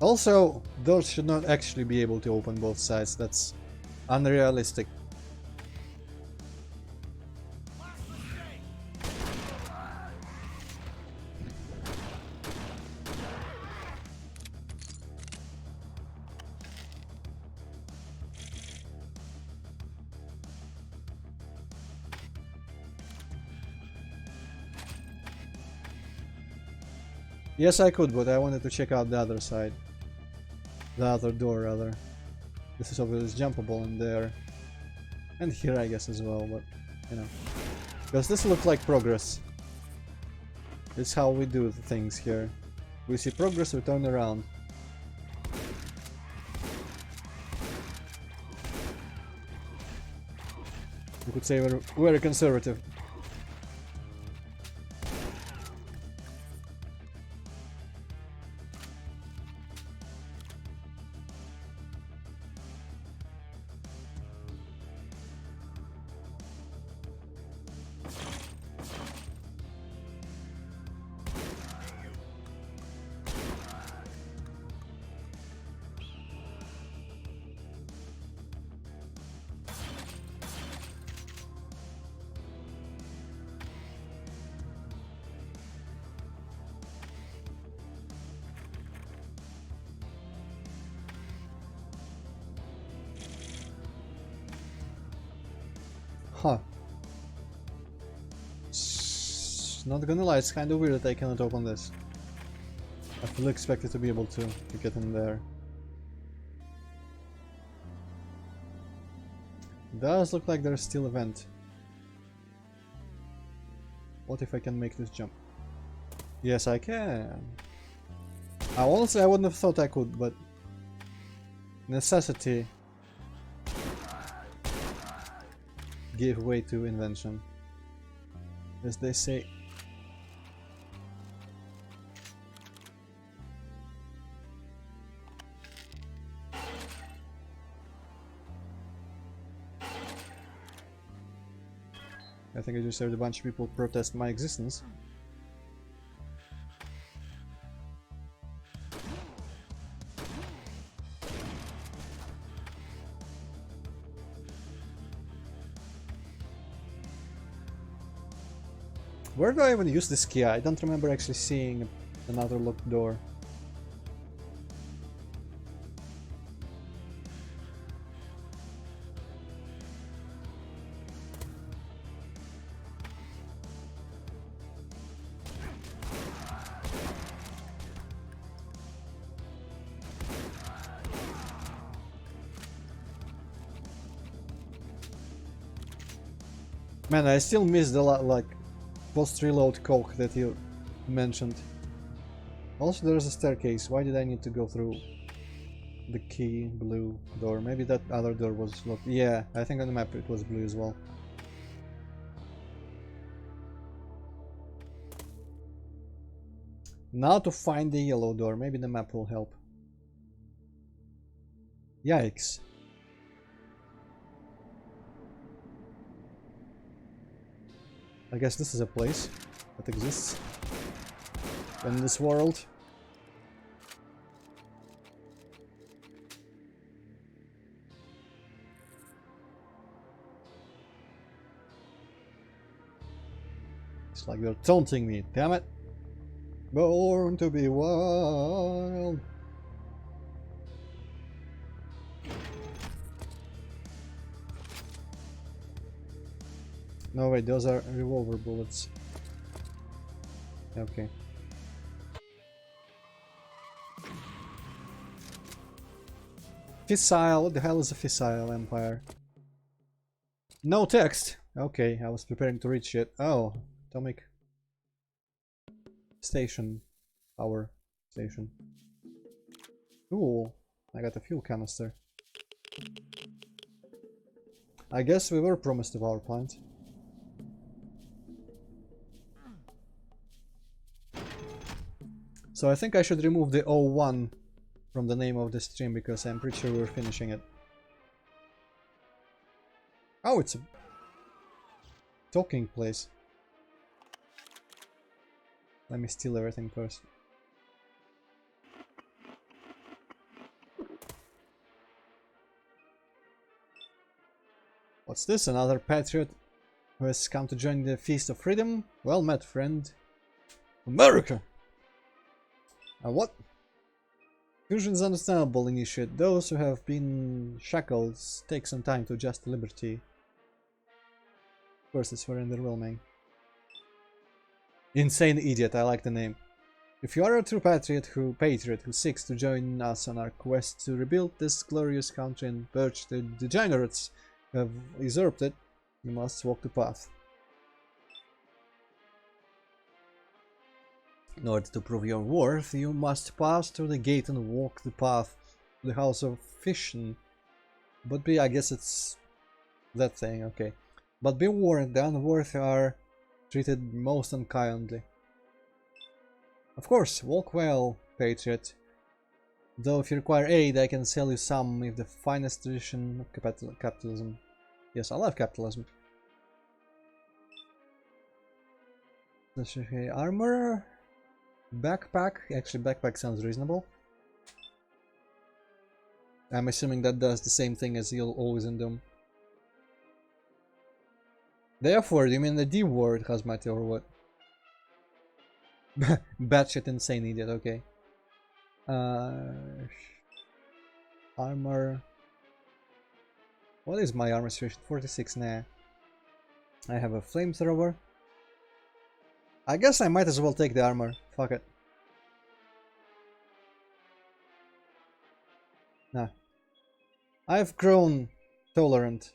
Also, doors should not actually be able to open both sides. That's unrealistic. Yes, I could, but I wanted to check out the other side. The other door, rather. This is obviously jumpable in there. And here, I guess, as well, but, you know. Because this looks like progress. It's how we do things here. We see progress, we turn around. You could say we're very conservative. Huh. Not gonna lie, it's kind of weird that I cannot open this. I fully expected to be able to get in there. Does look like there's still a vent. What if I can make this jump? Yes, I can. Honestly, I wouldn't have thought I could, but necessity gave way to invention, as they say. I think I just heard a bunch of people protest my existence. Where do I even use this key? I don't remember actually seeing another locked door. Man, I still miss the like post-reload coke that you mentioned. Also, there's a staircase. Why did I need to go through the key blue door? Maybe that other door was locked. Yeah, I think on the map it was blue as well. Now to find the yellow door. Maybe the map will help. Yikes. I guess this is a place that exists in this world. It's like they're taunting me, damn it. Born to be wild. No wait, those are revolver bullets. Okay. Fissile, what the hell is a fissile empire? No text! Okay, I was preparing to read shit. Oh, atomic station. Power station. Cool. I got a fuel canister. I guess we were promised a power plant. So I think I should remove the 01 from the name of the stream because I'm pretty sure we're finishing it. Oh, it's a talking place. Let me steal everything first. What's this? Another patriot who has come to join the Feast of Freedom? Well met, friend. America! What? Fusion is understandable, initiate. Those who have been shackled take some time to adjust to liberty. Of course, it's very underwhelming. Insane idiot, I like the name. If you are a true patriot who seeks to join us on our quest to rebuild this glorious country and purge the degenerates who have usurped it, you must walk the path. In order to prove your worth, you must pass through the gate and walk the path to the House of Fission. But I guess it's that thing, okay. But be warned, the unworthy are treated most unkindly. Of course, walk well, patriot. Though if you require aid, I can sell you some of the finest tradition of capitalism. Yes, I love capitalism. Okay, armor, backpack. Actually, backpack sounds reasonable. I'm assuming that does the same thing as you'll always in Doom. Therefore, you mean the D word, Hazmati, or what? Batshit insane idiot, okay. Armor. What is my armor situation? 46, nah. I have a flamethrower. I guess I might as well take the armor. Fuck it. Nah. I've grown tolerant,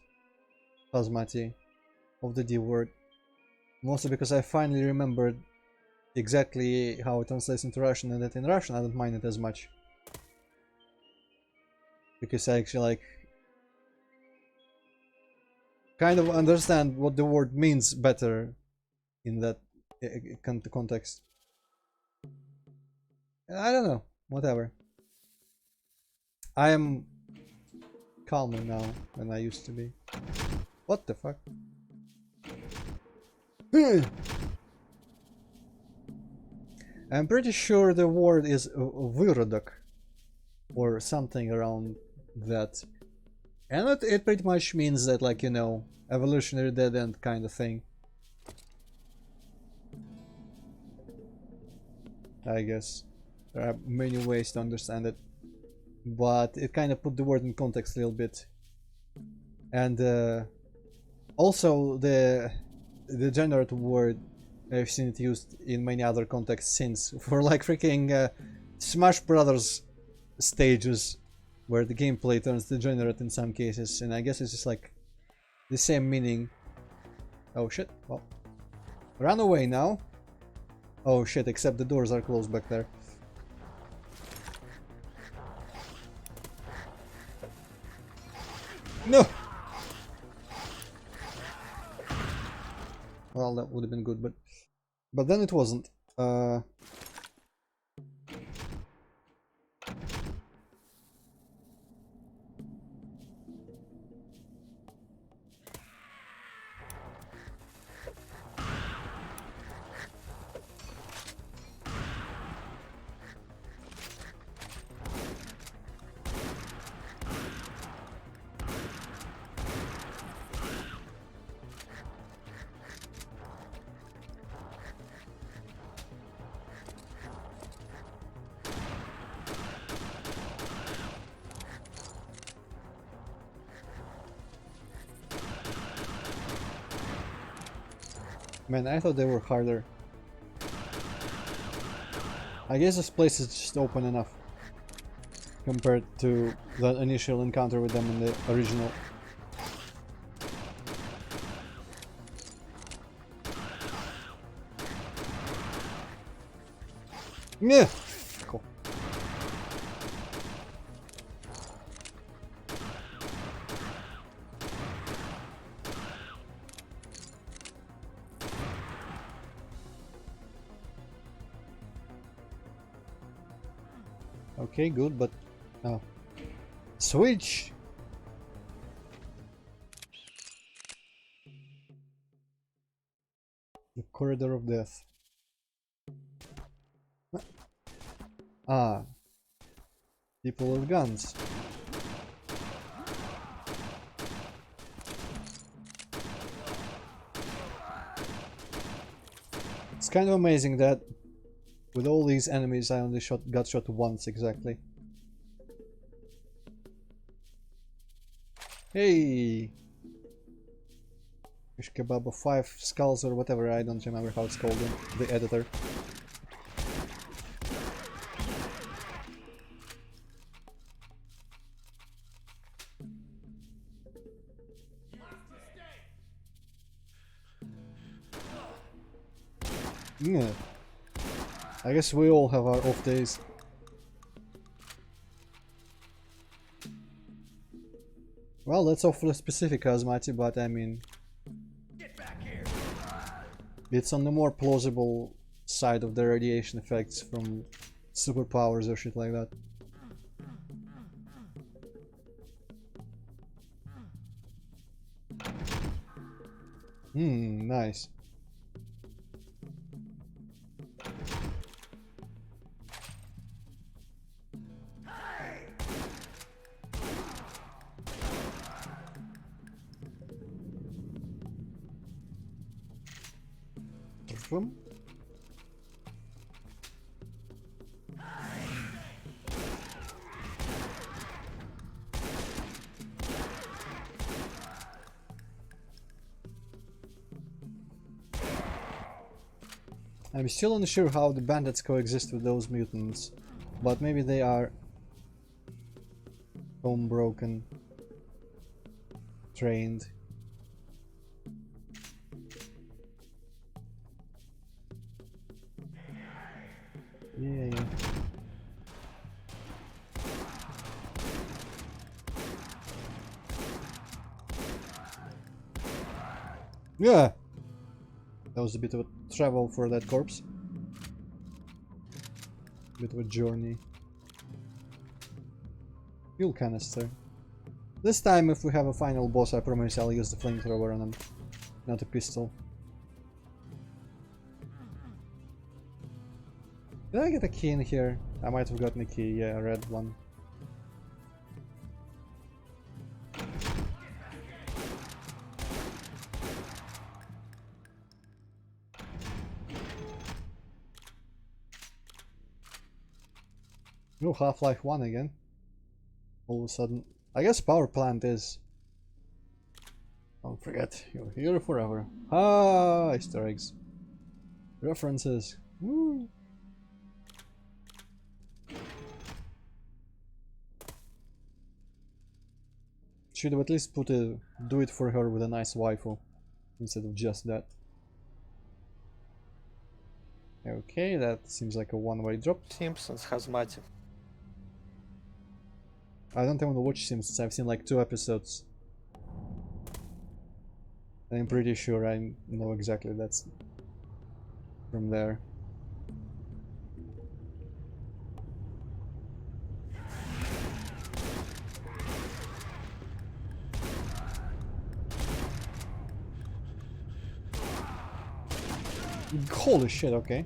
Hazmati, of the D word. Mostly because I finally remembered exactly how it translates into Russian, and that in Russian I don't mind it as much. Because I actually like kind of understand what the word means better in that context. I don't know, whatever. I am calmer now than I used to be. What the fuck? I'm pretty sure the word is Vyrodok or something around that. And it pretty much means that, like, you know, evolutionary dead end kind of thing. I guess. There are many ways to understand it. But it kind of put the word in context a little bit. And also the degenerate word, I've seen it used in many other contexts since. For like freaking Smash Brothers stages where the gameplay turns degenerate in some cases, and I guess it's just like the same meaning. Oh shit, well, run away now. Oh shit, except the doors are closed back there. No! Well, that would have been good, but then it wasn't. Man, I thought they were harder. I guess this place is just open enough compared to the initial encounter with them in the original. Yeah. Cool. Okay, good, but... Oh. Switch! The Corridor of Death. Ah. People with guns. It's kind of amazing that with all these enemies I only got shot once exactly. Hey! Fish kebab of 5 skulls or whatever, I don't remember how it's called in the editor. Yeah. I guess we all have our off days. Well, that's awfully specific, Asmati, but I mean... It's on the more plausible side of the radiation effects from superpowers or shit like that. Nice. From? I'm still unsure how the bandits coexist with those mutants, but maybe they are home-broken, trained. Yeah. Yeah! That was a bit of a travel for that corpse. Bit of a journey. Fuel canister. This time, if we have a final boss, I promise I'll use the flamethrower on him, not a pistol. Did I get a key in here? I might have gotten a key, yeah, a red one. Oh, Half-Life 1 again. All of a sudden. I guess power plant is... Don't forget, you're here forever. Ah, Easter eggs. References. Woo. Should have at least do it for her with a nice waifu instead of just that. Okay, that seems like a one-way drop. Simpsons has Mati. I don't even watch Simpsons, I've seen like 2 episodes. I'm pretty sure I know exactly that's from there. Holy shit, okay.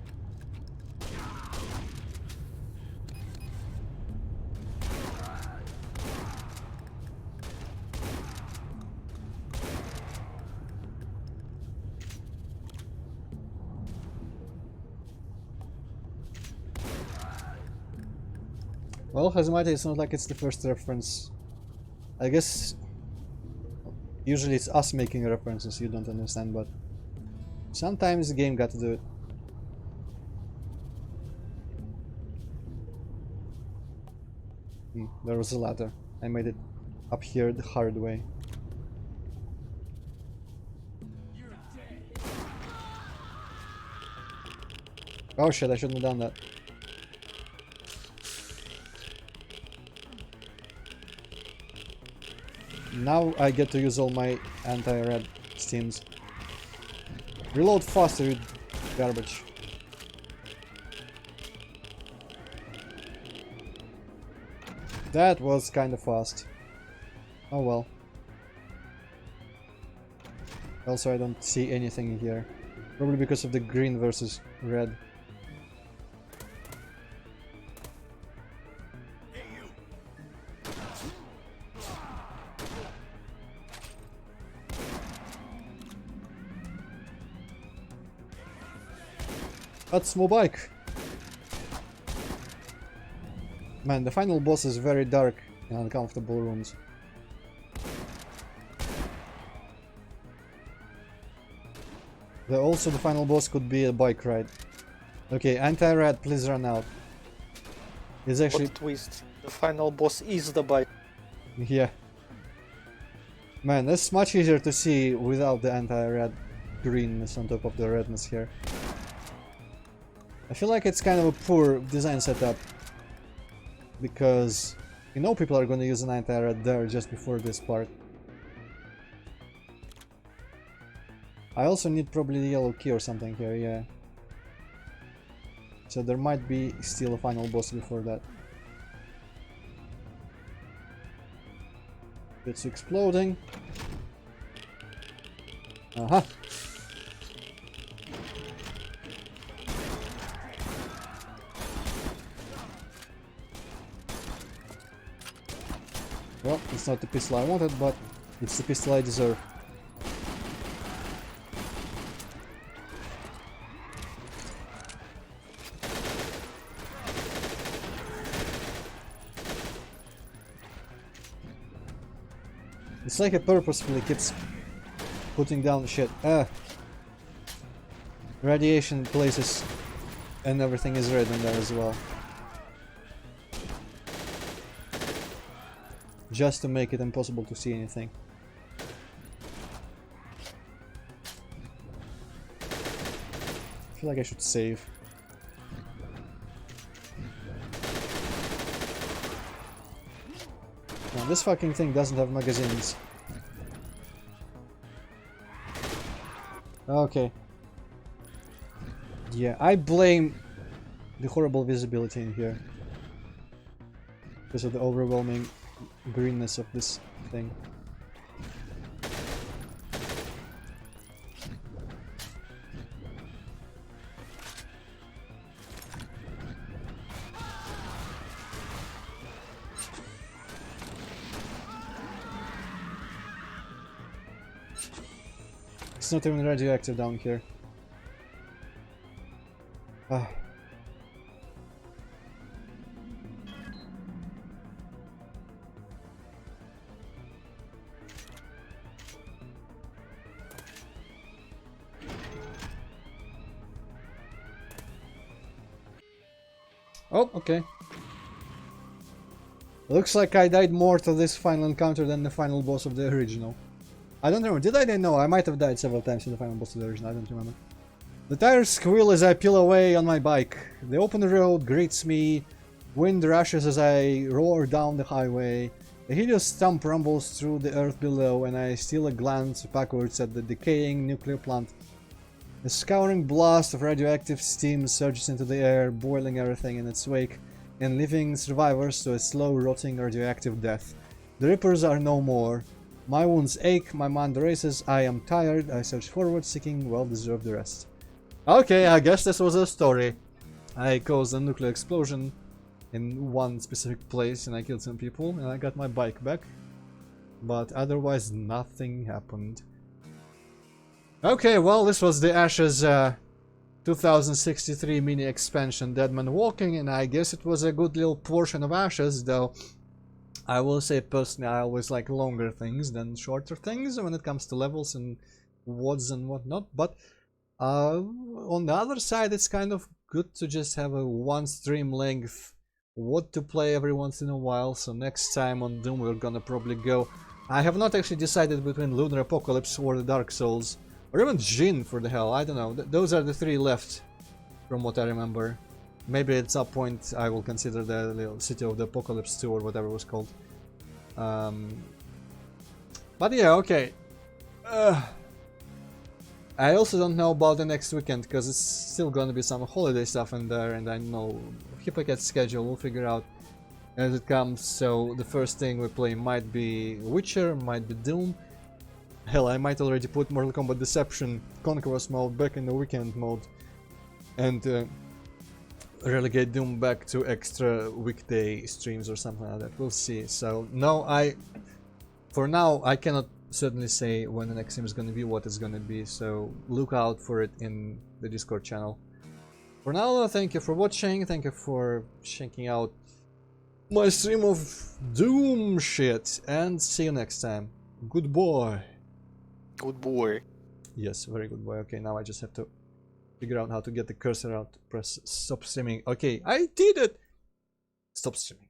Well, Hazamati, it's not like it's the first reference. I guess usually it's us making references you don't understand, but sometimes the game got to do it. There was a ladder. I made it up here the hard way. Oh shit, I shouldn't have done that. Now I get to use all my anti-red steams. Reload faster, you garbage. That was kind of fast. Oh well. Also, I don't see anything here. Probably because of the green versus red. That's my bike. Man, the final boss is very dark and uncomfortable rooms. Also, the final boss could be a bike ride. Okay, anti-rat, please run out. It's actually... What twist? The final boss is the bike. Yeah. Man, that's much easier to see without the anti-rat greenness on top of the redness here. I feel like it's kind of a poor design setup. Because you know people are gonna use an anti-rat there just before this part. I also need probably the yellow key or something here, yeah. So there might be still a final boss before that. It's exploding. Aha! Well, it's not the pistol I wanted, but it's the pistol I deserve. It's like it purposefully keeps putting down shit. Radiation places and everything is red in there as well. Just to make it impossible to see anything. I feel like I should save. Now, this fucking thing doesn't have magazines. Okay. Yeah, I blame the horrible visibility in here. Because of the overwhelming greenness of this thing. It's not even radioactive down here. Ah. Oh, okay. Looks like I died more to this final encounter than the final boss of the original. I don't remember. Did I? No, I might have died several times in the final boss of the original. I don't remember. The tires squeal as I peel away on my bike. The open road greets me. Wind rushes as I roar down the highway. A hideous stump rumbles through the earth below, and I steal a glance backwards at the decaying nuclear plant. A scouring blast of radioactive steam surges into the air, boiling everything in its wake, and leaving survivors to a slow rotting radioactive death. The Rippers are no more. My wounds ache, my mind races, I am tired, I search forward, seeking well-deserved rest. Okay, I guess this was a story. I caused a nuclear explosion in one specific place and I killed some people and I got my bike back. But otherwise nothing happened. Okay, well, this was the Ashes 2063 mini expansion Deadman Walking, and I guess it was a good little portion of Ashes, though I will say personally I always like longer things than shorter things when it comes to levels and WODs and whatnot, but on the other side it's kind of good to just have a one stream length WOD to play every once in a while, so next time on Doom we're gonna probably go... I have not actually decided between Lunar Apocalypse or the Dark Souls. Or even Jin, for the hell, I don't know. Those are the three left, from what I remember. Maybe at some point I will consider the little City of the Apocalypse 2 or whatever it was called. But yeah, okay. I also don't know about the next weekend, because it's still gonna be some holiday stuff in there, and I know Hippocat's schedule, we'll figure out as it comes. So the first thing we play might be Witcher, might be Doom. Hell, I might already put Mortal Kombat Deception Conqueror's mode back in the weekend mode and relegate Doom back to extra weekday streams or something like that. We'll see. So no, for now I cannot certainly say when the next stream is going to be, what it's going to be. So look out for it in the Discord channel. For now, thank you for watching. Thank you for checking out my stream of Doom shit, and see you next time. Goodbye. Good boy. Yes, very good boy. Okay, now I just have to figure out how to get the cursor out. Press stop streaming. Okay, I did it! Stop streaming.